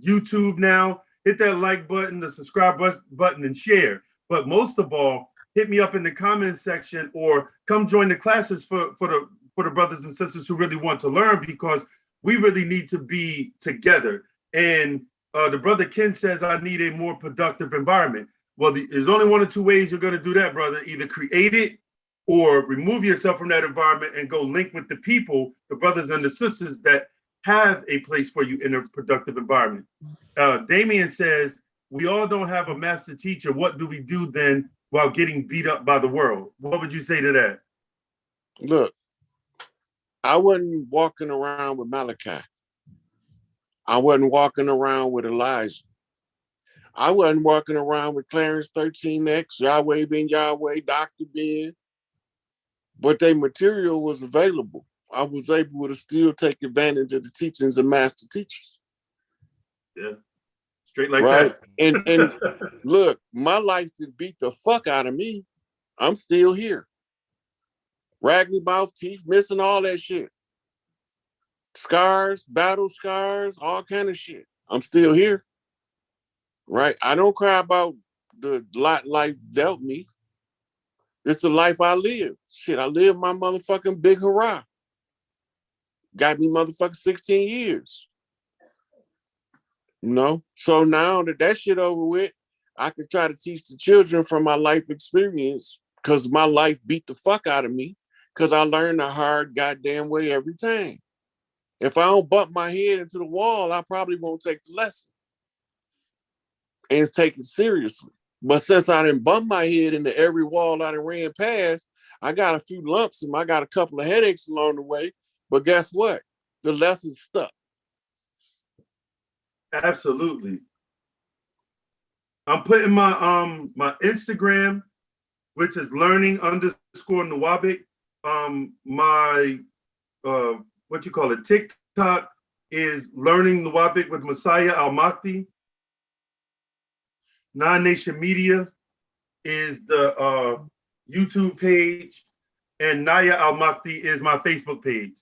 YouTube now. Hit that like button, the subscribe button, and share. But most of all, hit me up in the comments section or come join the classes for the brothers and sisters who really want to learn, because we really need to be together. And the brother Ken says I need a more productive environment. Well, there's only one or two ways you're going to do that, brother. Either create it or remove yourself from that environment and go link with the people, the brothers and the sisters that have a place for you in a productive environment. Damien says, we all don't have a master teacher. What do we do then while getting beat up by the world? What would you say to that? Look, I wasn't walking around with Malachi. I wasn't walking around with Elijah. I wasn't walking around with Clarence 13X, Yahweh Ben Yahweh, Dr. Ben, but their material was available. I was able to still take advantage of the teachings of master teachers. Yeah, straight like right? that. And look, my life did beat the fuck out of me. I'm still here. Raggedy mouth, teeth missing, all that shit. Scars, battle scars, all kind of shit. I'm still here. Right? I don't cry about the lot life dealt me. It's the life I live. Shit, I live my motherfucking big hurrah. Got me motherfucking 16 years. So now that shit over with, I can try to teach the children from my life experience, because my life beat the fuck out of me, because I learned the hard goddamn way every time. If I don't bump my head into the wall, I probably won't take the lesson and take it seriously. But since I didn't bump my head into every wall I done ran past, I got a few lumps and I got a couple of headaches along the way. But guess what? The lesson stuck. Absolutely. I'm putting my Instagram, which is learning_Nuwabic. My what you call it, TikTok is learning Nuwabic with Messiah Almahdi. Non-Nation Media is the YouTube page, and Naya Almahdi is my Facebook page.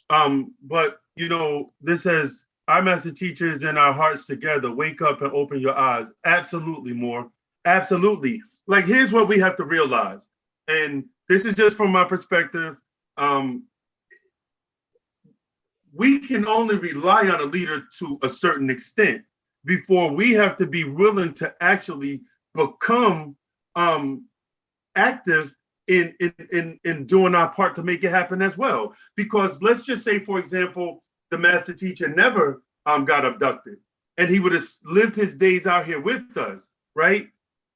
But you know, this says our master teachers and our hearts together. Wake up and open your eyes. Absolutely, more. Absolutely. Like, here's what we have to realize, and this is just from my perspective. Um, we can only rely on a leader to a certain extent before we have to be willing to actually become active in doing our part to make it happen as well. Because let's just say, for example, the master teacher never got abducted, and he would have lived his days out here with us, right?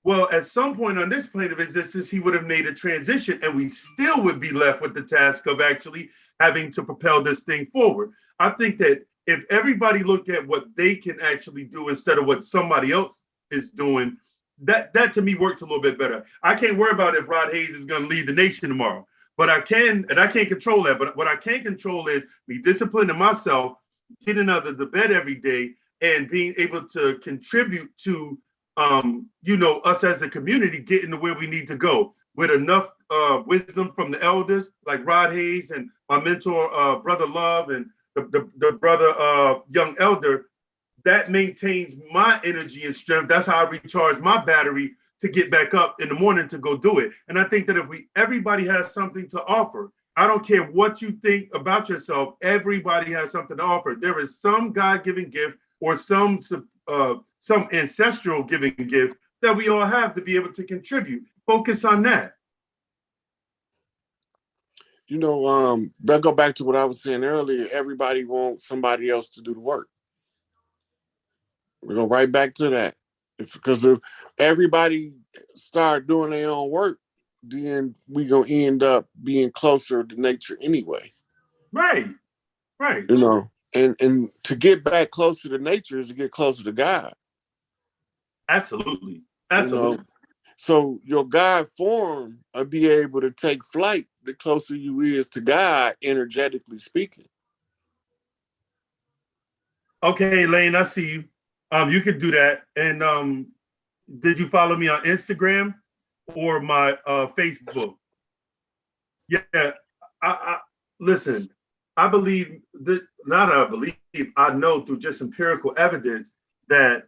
Well, at some point on this plane of existence, he would have made a transition, and we still would be left with the task of actually having to propel this thing forward. I think that if everybody looked at what they can actually do instead of what somebody else is doing, that to me works a little bit better. I can't worry about if Rod Hayes is going to lead the nation tomorrow, but I can, and I can't control that. But what I can control is me disciplining myself, getting out of the bed every day, and being able to contribute to, you know, us as a community getting to where we need to go with enough wisdom from the elders like Rod Hayes and my mentor, Brother Love, and the brother Young Elder. That maintains my energy and strength. That's how I recharge my battery to get back up in the morning to go do it. And I think that if everybody has something to offer, I don't care what you think about yourself, everybody has something to offer. There is some God-given gift or some ancestral given gift that we all have to be able to contribute. Focus on that. You know, that go back to what I was saying earlier. Everybody wants somebody else to do the work. We go right back to that. Because if everybody start doing their own work, then we gonna end up being closer to nature anyway. Right, right. You know, and to get back closer to nature is to get closer to God. Absolutely, absolutely. You know? So your God form will be able to take flight the closer you is to God, energetically speaking. Okay, Lane, I see you. You could do that. And did you follow me on Instagram or my Facebook? Yeah, I listen. I believe that, not I believe, I know through just empirical evidence that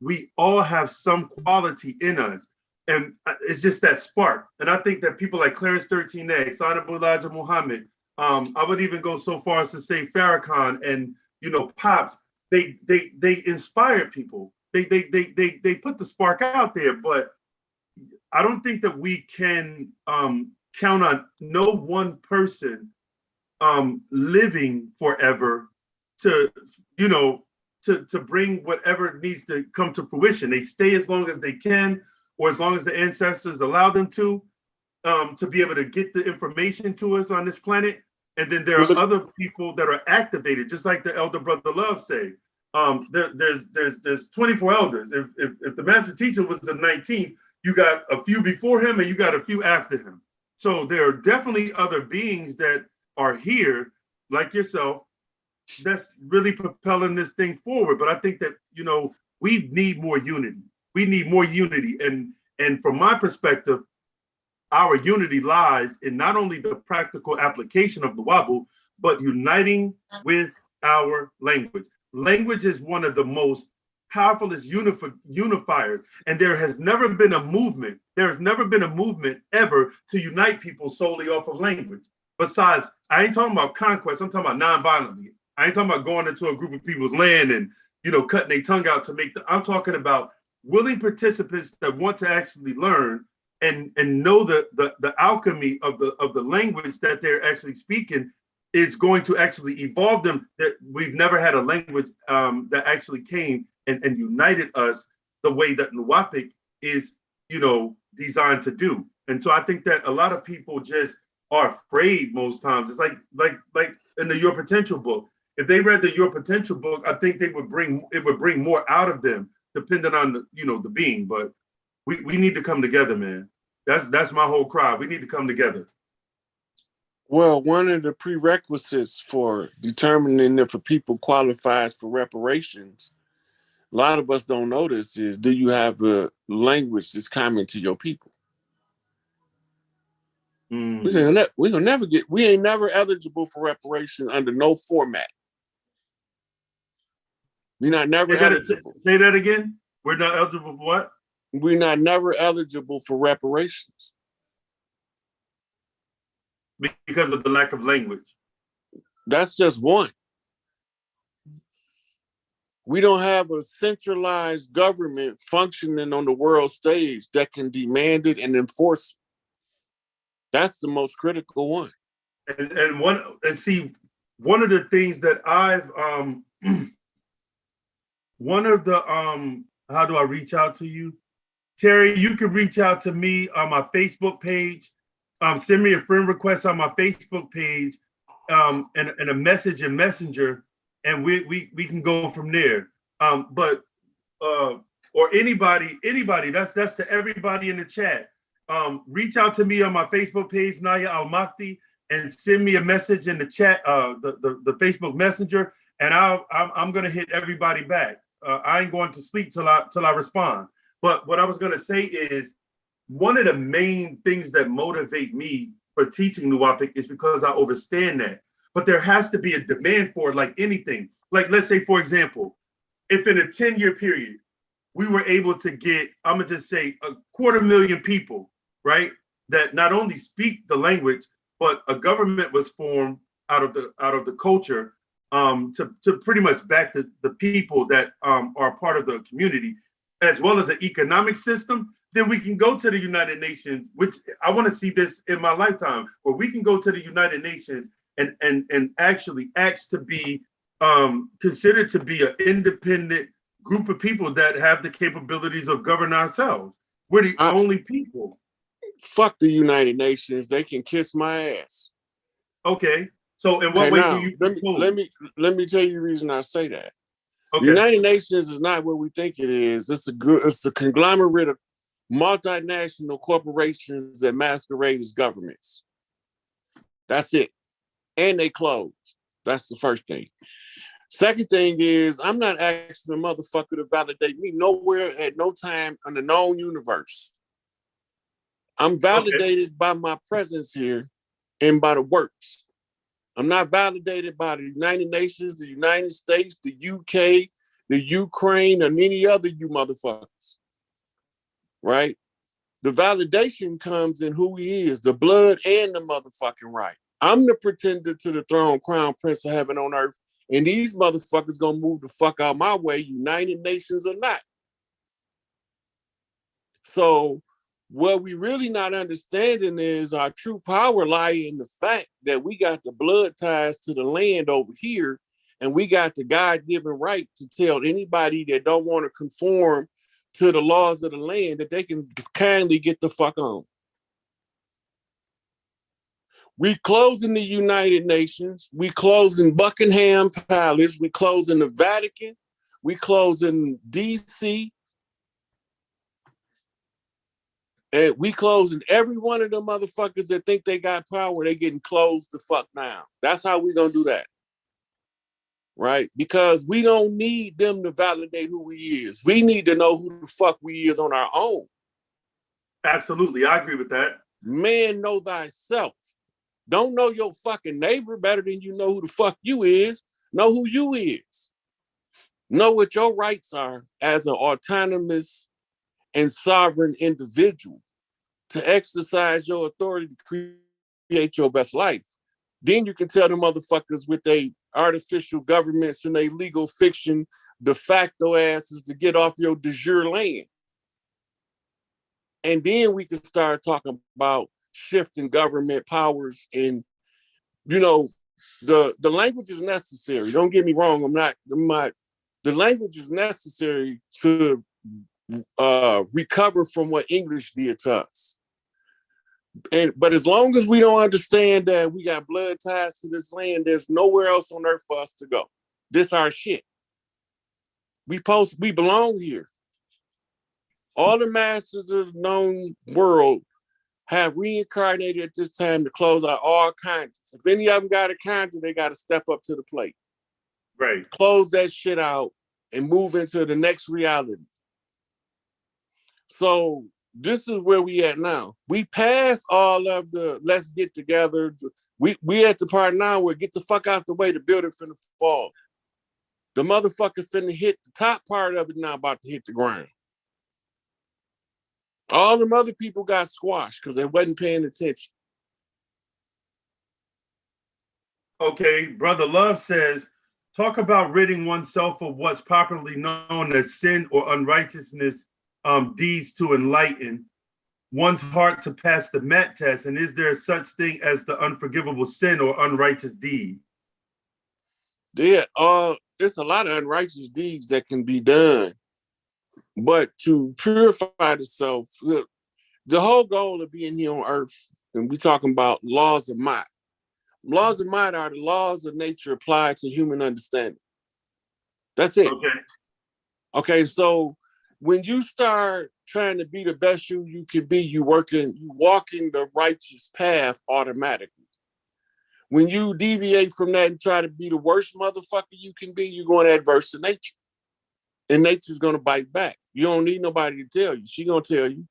we all have some quality in us, and it's just that spark. And I think that people like Clarence 13X, Honorable Elijah Muhammad, I would even go so far as to say Farrakhan and, you know, Pops. They inspire people. They put the spark out there, but I don't think that we can count on no one person living forever to, you know, to bring whatever needs to come to fruition. They stay as long as they can, or as long as the ancestors allow them to be able to get the information to us on this planet. And then there are other people that are activated, just like the elder brother Love say. There's 24 elders. If the master teacher was the 19th, you got a few before him and you got a few after him. So there are definitely other beings that are here, like yourself, that's really propelling this thing forward. But I think that, you know, we need more unity. We need more unity. And from my perspective, our unity lies in not only the practical application of the Wabu, but uniting with our language. Language is one of the most powerful unifiers. And there has never been a movement, ever to unite people solely off of language. Besides, I ain't talking about conquest, I'm talking about non-violently. I ain't talking about going into a group of people's land and, you know, cutting their tongue out to make I'm talking about willing participants that want to actually learn and know the alchemy of the language that they're actually speaking is going to actually evolve them. That we've never had a language that actually came and united us the way that Nuwapic is, you know, designed to do. And so I think that a lot of people just are afraid most times. It's like in the Your Potential book. If they read the Your Potential book, I think it would bring more out of them, depending on the, you know, the being. But we need to come together, man. That's my whole cry. We need to come together. Well, one of the prerequisites for determining if a people qualifies for reparations a lot of us don't know this, is do you have a language that's common to your people? We ain't never eligible for reparation under no format. We're not never eligible. Say that again. We're not eligible for what? We're not never eligible for reparations. Because of the lack of language. That's just one. We don't have a centralized government functioning on the world stage that can demand it and enforce it. That's the most critical one. One of the things that I've one of the how do I reach out to you? Terry, you can reach out to me on my Facebook page. Send me a friend request on my Facebook page, and a message in Messenger, and we can go from there. Or anybody, that's to everybody in the chat. Reach out to me on my Facebook page, Messiah Almahdi, and send me a message in the chat, the Facebook Messenger, and I'm gonna hit everybody back. I ain't going to sleep till I respond. But what I was gonna say is, one of the main things that motivate me for teaching Nuwapic is because I understand that. But there has to be a demand for it, like anything. Like, let's say, for example, if in a 10-year period, we were able to get, I'm gonna just say, 250,000 people, right, that not only speak the language, but a government was formed out of the culture, to pretty much back the people that are part of the community, as well as an economic system, then we can go to the United Nations, which I want to see this in my lifetime, where we can go to the United Nations and actually ask to be considered to be an independent group of people that have the capabilities of governing ourselves. We're the only people. Fuck the United Nations. They can kiss my ass. Okay. So in what way do you let me tell you the reason I say that. Okay. The United Nations is not what we think it is. It's a conglomerate of multinational corporations that masquerade as governments. That's it. And they closed. That's the first thing. Second thing is, I'm not asking a motherfucker to validate me nowhere at no time in the known universe. I'm validated by my presence here and by the works. I'm not validated by the United Nations, the United States, the UK, the Ukraine, and any other you motherfuckers. Right? The validation comes in who he is, the blood and the motherfucking right. I'm the pretender to the throne, crown prince of heaven on earth, and these motherfuckers gonna move the fuck out my way, United Nations or not. So what we really not understanding is our true power lie in the fact that we got the blood ties to the land over here, and we got the God-given right to tell anybody that don't want to conform to the laws of the land that they can kindly get the fuck on. We closing the United Nations. We closing Buckingham Palace. We closing the Vatican. We closing DC. And we closing every one of them motherfuckers that think they got power. They getting closed the fuck now. That's how we gonna do that. Right? Because we don't need them to validate who we is. We need to know who the fuck we is on our own. Absolutely. I agree with that. Man, know thyself. Don't know your fucking neighbor better than you know who the fuck you is. Know who you is. Know what your rights are as an autonomous and sovereign individual to exercise your authority to create your best life. Then you can tell the motherfuckers with their artificial governments and their legal fiction de facto asses to get off your de jure land. And then we can start talking about shifting government powers, and the language is necessary. Don't get me wrong. The language is necessary to recover from what English did to us. But as long as we don't understand that we got blood ties to this land, there's nowhere else on earth for us to go. This our shit. We belong here. All the masters of the known world have reincarnated at this time to close out all conjures. If any of them got a conjure, they got to step up to the plate. Right. Close that shit out and move into the next reality. So this is where we at now. We passed all of the let's get together. We at the part now where get the fuck out the way, the building finna fall. The motherfucker finna hit the top part of it now, about to hit the ground. All them other people got squashed because they wasn't paying attention. Okay, Brother Love says, talk about ridding oneself of what's popularly known as sin or unrighteousness deeds to enlighten one's heart to pass the MET test. And is there such thing as the unforgivable sin or unrighteous deed? There's a lot of unrighteous deeds that can be done. But to purify the self, look, the whole goal of being here on earth, and we're talking about laws of might. Laws of might are the laws of nature applied to human understanding. That's it. Okay, so when you start trying to be the best you can be, you walking the righteous path automatically. When you deviate from that and try to be the worst motherfucker you can be, you're going adverse to nature. And nature's gonna bite back. You don't need nobody to tell you. She gonna tell you.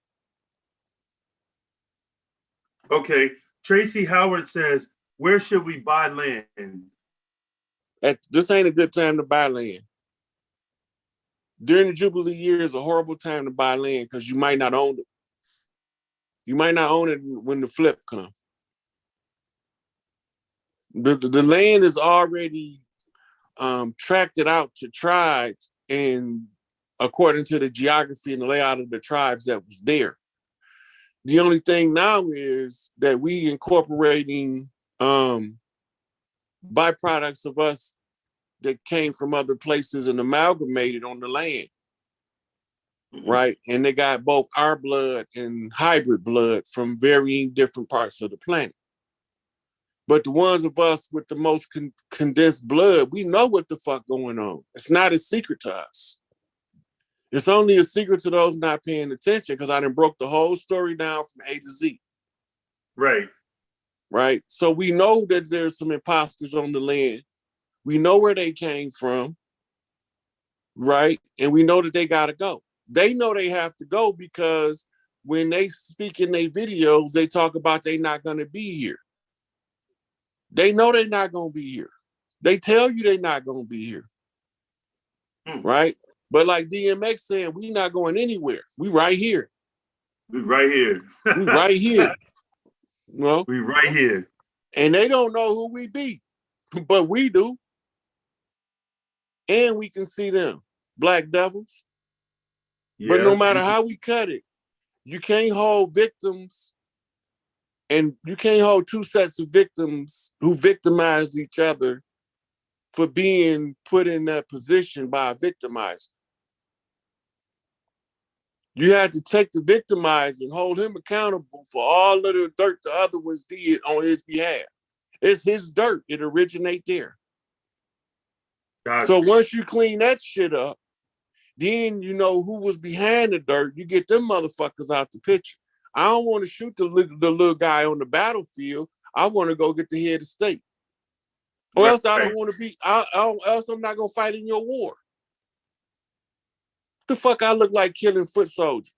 Okay. Tracy Howard says, where should we buy land? This ain't a good time to buy land. During the Jubilee year is a horrible time to buy land because you might not own it. You might not own it when the flip comes. The land is already tracted out to tribes, and according to the geography and the layout of the tribes that was there. The only thing now is that we incorporating byproducts of us that came from other places and amalgamated on the land, right? And they got both our blood and hybrid blood from varying different parts of the planet. But the ones of us with the most condensed blood, we know what the fuck going on. It's not a secret to us. It's only a secret to those not paying attention because I done broke the whole story down from A to Z. Right. Right. So we know that there's some imposters on the land. We know where they came from. Right. And we know that they got to go. They know they have to go because when they speak in their videos, they talk about they not going to be here. They know they're not going to be here. They tell you they're not going to be here. Right. But like DMX saying, we not going anywhere. We right here. We right here. We right here. You know? We right here. And they don't know who we be, but we do. And we can see them. Black devils. Yeah. But no matter how we cut it, you can't hold victims, and you can't hold two sets of victims who victimize each other for being put in that position by a victimizer. You had to take the victimizer and hold him accountable for all of the dirt the other ones did on his behalf. It's his dirt. It originates there. Gotcha. So once you clean that shit up, then you know who was behind the dirt. You get them motherfuckers out the picture. I don't want to shoot the little guy on the battlefield. I want to go get the head of state. Or else I don't want to be, else I'm not going to fight in your war. The fuck I look like killing foot soldiers?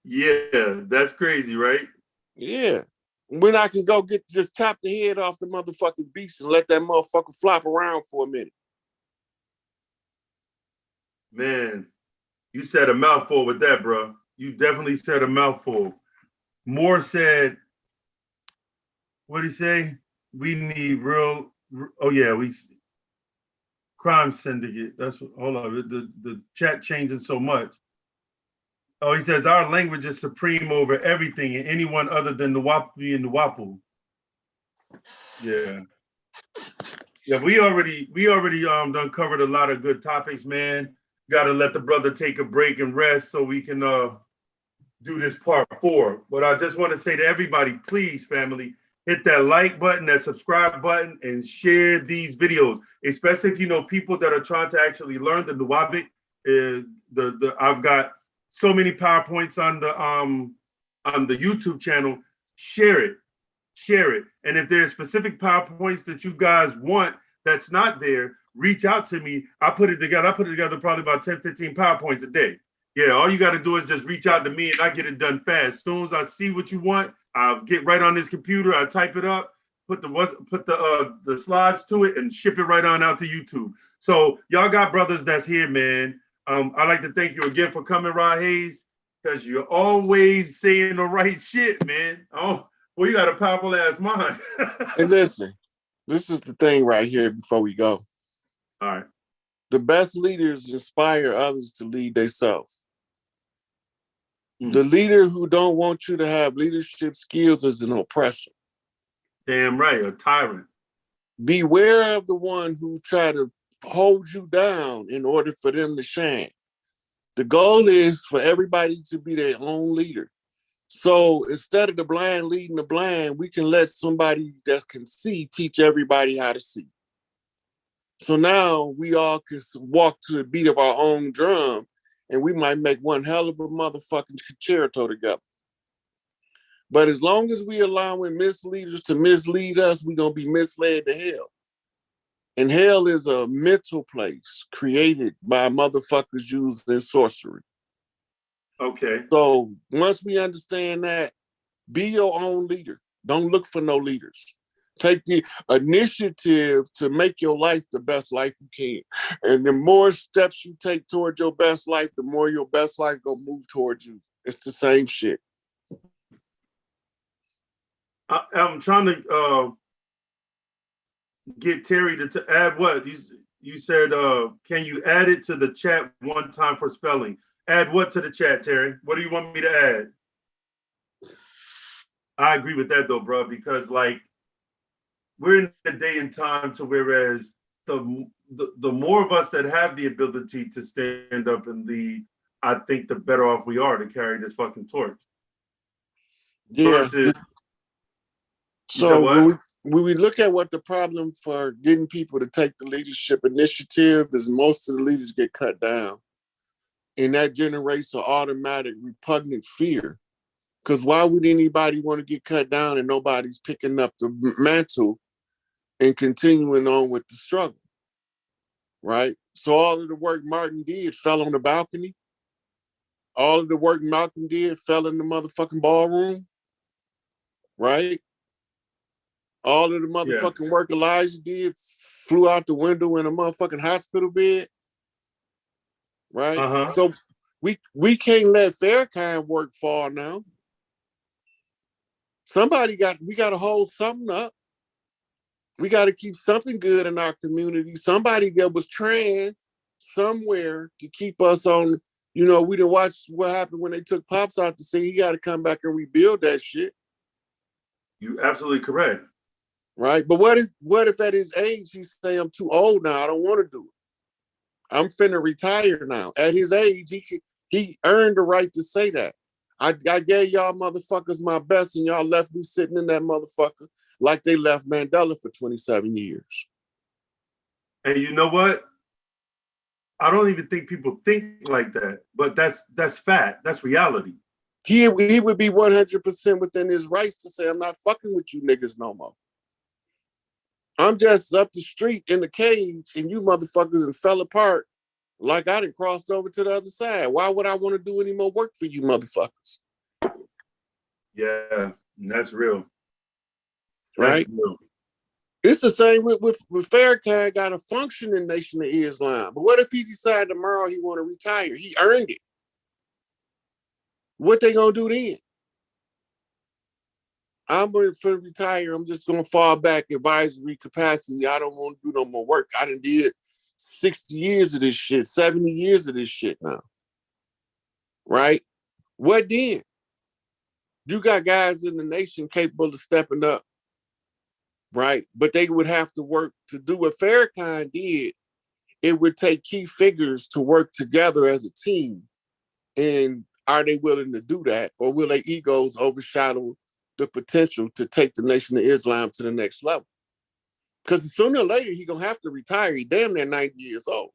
Yeah, that's crazy, right? Yeah. When I can go just chop the head off the motherfucking beast and let that motherfucker flop around for a minute. Man, you said a mouthful with that, bro. You definitely said a mouthful. Moore said, what'd he say? We need real, oh yeah, crime syndicate. That's what, hold on, the chat changing so much. Oh, he says our language is supreme over everything and anyone other than the Wapi and the Wapu. Yeah. Yeah, we already done covered a lot of good topics, man. Gotta let the brother take a break and rest so we can do this part 4. But I just want to say to everybody, please, family, hit that like button, that subscribe button, and share these videos, especially if you know people that are trying to actually learn the Nuwabic. I've got so many PowerPoints on the YouTube channel. Share it. And if there's specific PowerPoints that you guys want that's not there, reach out to me. I put it together. I put it together probably about 10, 15 PowerPoints a day. Yeah, all you got to do is just reach out to me and I get it done fast. As soon as I see what you want, I'll get right on this computer. I type it up, put the slides to it, and ship it right on out to YouTube. So y'all got brothers that's here, man. I'd like to thank you again for coming, Rod Hayes, because you're always saying the right shit, man. Oh, well, you got a powerful ass mind. And listen, this is the thing right here before we go. All right. The best leaders inspire others to lead themselves. The leader who don't want you to have leadership skills is an oppressor. Damn right, a tyrant. Beware of the one who try to hold you down in order for them to shine. The goal is for everybody to be their own leader. So instead of the blind leading the blind, we can let somebody that can see teach everybody how to see. So now we all can walk to the beat of our own drum, and we might make one hell of a motherfucking concerto together. But as long as we allowing misleaders to mislead us, we're going to be misled to hell. And hell is a mental place created by motherfuckers using sorcery. Okay. So once we understand that, be your own leader. Don't look for no leaders. Take the initiative to make your life the best life you can. And the more steps you take towards your best life, the more your best life gonna move towards you. It's the same shit. I'm trying to get Terry to add what? You said, can you add it to the chat one time for spelling? Add what to the chat, Terry? What do you want me to add? I agree with that though, bro, because like we're in a day and time to whereas the more of us that have the ability to stand up and lead, I think the better off we are to carry this fucking torch. Yeah. Versus, so when we look at what the problem for getting people to take the leadership initiative is, most of the leaders get cut down. And that generates an automatic repugnant fear. Because why would anybody want to get cut down and nobody's picking up the mantle and continuing on with the struggle, right? So all of the work Martin did fell on the balcony. All of the work Malcolm did fell in the motherfucking ballroom, right? All of the motherfucking work Elijah did flew out the window in a motherfucking hospital bed, right? So we can't let Farrakhan work fall now. We got to hold something up. We got to keep something good in our community. Somebody that was trained somewhere to keep us on, we didn't watch what happened when they took Pops out the scene. You got to come back and rebuild that shit. You absolutely correct. Right? But what if at his age he say, I'm too old now, I don't want to do it. I'm finna retire now. At his age, he earned the right to say that. I gave y'all motherfuckers my best and y'all left me sitting in that motherfucker like they left Mandela for 27 years. And you know what? I don't even think people think like that, but that's fact. That's reality. He would be 100% within his rights to say, I'm not fucking with you niggas no more. I'm just up the street in the cage and you motherfuckers and fell apart like I done crossed over to the other side. Why would I want to do any more work for you motherfuckers? Yeah, that's real. Right? That's real. It's the same with Farrakhan got a functioning Nation of Islam. But what if he decide tomorrow he want to retire? He earned it. What they gonna do then? I'm going to retire. I'm just going to fall back advisory capacity. I don't want to do no more work. I done did 60 years of this shit, 70 years of this shit now. Right? What then? You got guys in the nation capable of stepping up. Right? But they would have to work to do what Farrakhan did. It would take key figures to work together as a team. And are they willing to do that? Or will their egos overshadow the potential to take the Nation of Islam to the next level? Because sooner or later, he's going to have to retire. He's damn near 90 years old.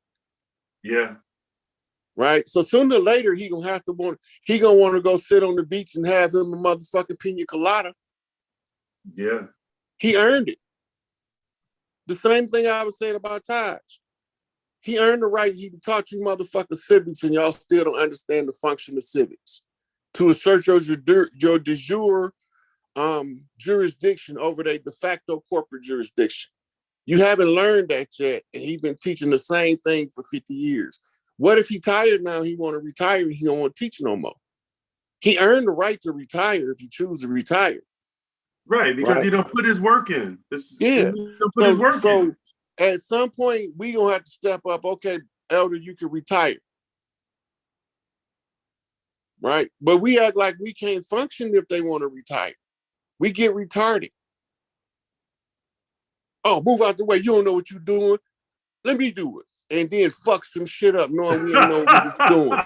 Yeah. Right? So sooner or later, he going to want to go sit on the beach and have him a motherfucking pina colada. Yeah. He earned it. The same thing I was saying about Taj. He earned the right. He taught you motherfucking civics, and y'all still don't understand the function of civics. To assert your de jure jurisdiction over their de facto corporate jurisdiction. You haven't learned that yet, and he's been teaching the same thing for 50 years. What if he tired now? He want to retire. He don't want to teach no more. He earned the right to retire if he chooses to retire. Right, because he don't put his work in. Yeah. He don't put his work in. At some point, we gonna have to step up. Okay, elder, you can retire. Right? But we act like we can't function if they want to retire. We get retarded. Oh, move out the way. You don't know what you're doing. Let me do it. And then fuck some shit up knowing we ain't know what we're doing.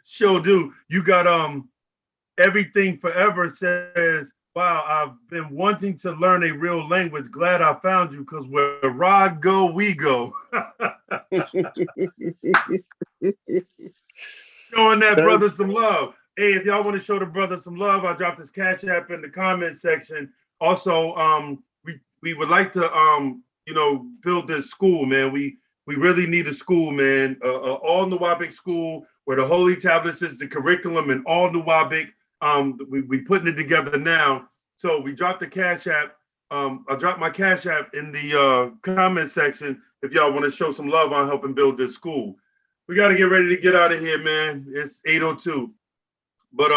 Sure do. You got Everything Forever says, wow, I've been wanting to learn a real language. Glad I found you, because where Rod go, we go. Showing that brother some love. Hey, if y'all want to show the brother some love, I'll drop this Cash App in the comment section. Also, we would like to build this school, man. We really need a school, man. All Nuwabic school where the Holy Tablets is the curriculum, and all Nuwabic. We putting it together now. So we dropped the Cash App. I'll drop my Cash App in the comment section if y'all want to show some love on helping build this school. We got to get ready to get out of here, man. It's 8:02. But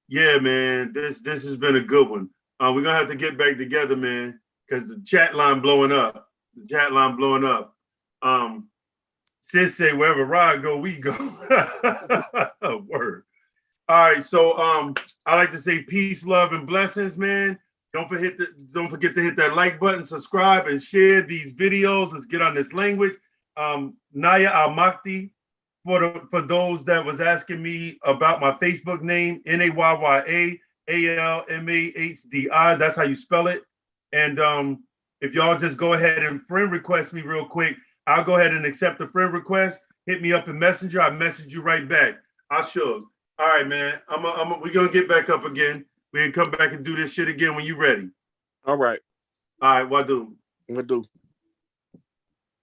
yeah, man, this has been a good one. We're gonna have to get back together, man, because the chat line blowing up. The chat line blowing up. Sis say wherever Rod go, we go. Word. All right, so I like to say peace, love, and blessings, man. Don't forget to hit that like button, subscribe, and share these videos. Let's get on this language. Messiah Almahdi, for those that was asking me about my Facebook name, Nayya Almahdi. That's how you spell it. And if y'all just go ahead and friend request me real quick, I'll go ahead and accept the friend request. Hit me up in Messenger. I message you right back. I should. All right, man. We're gonna get back up again. We can come back and do this shit again when you're ready. All right. All right, Wadu. Wadu.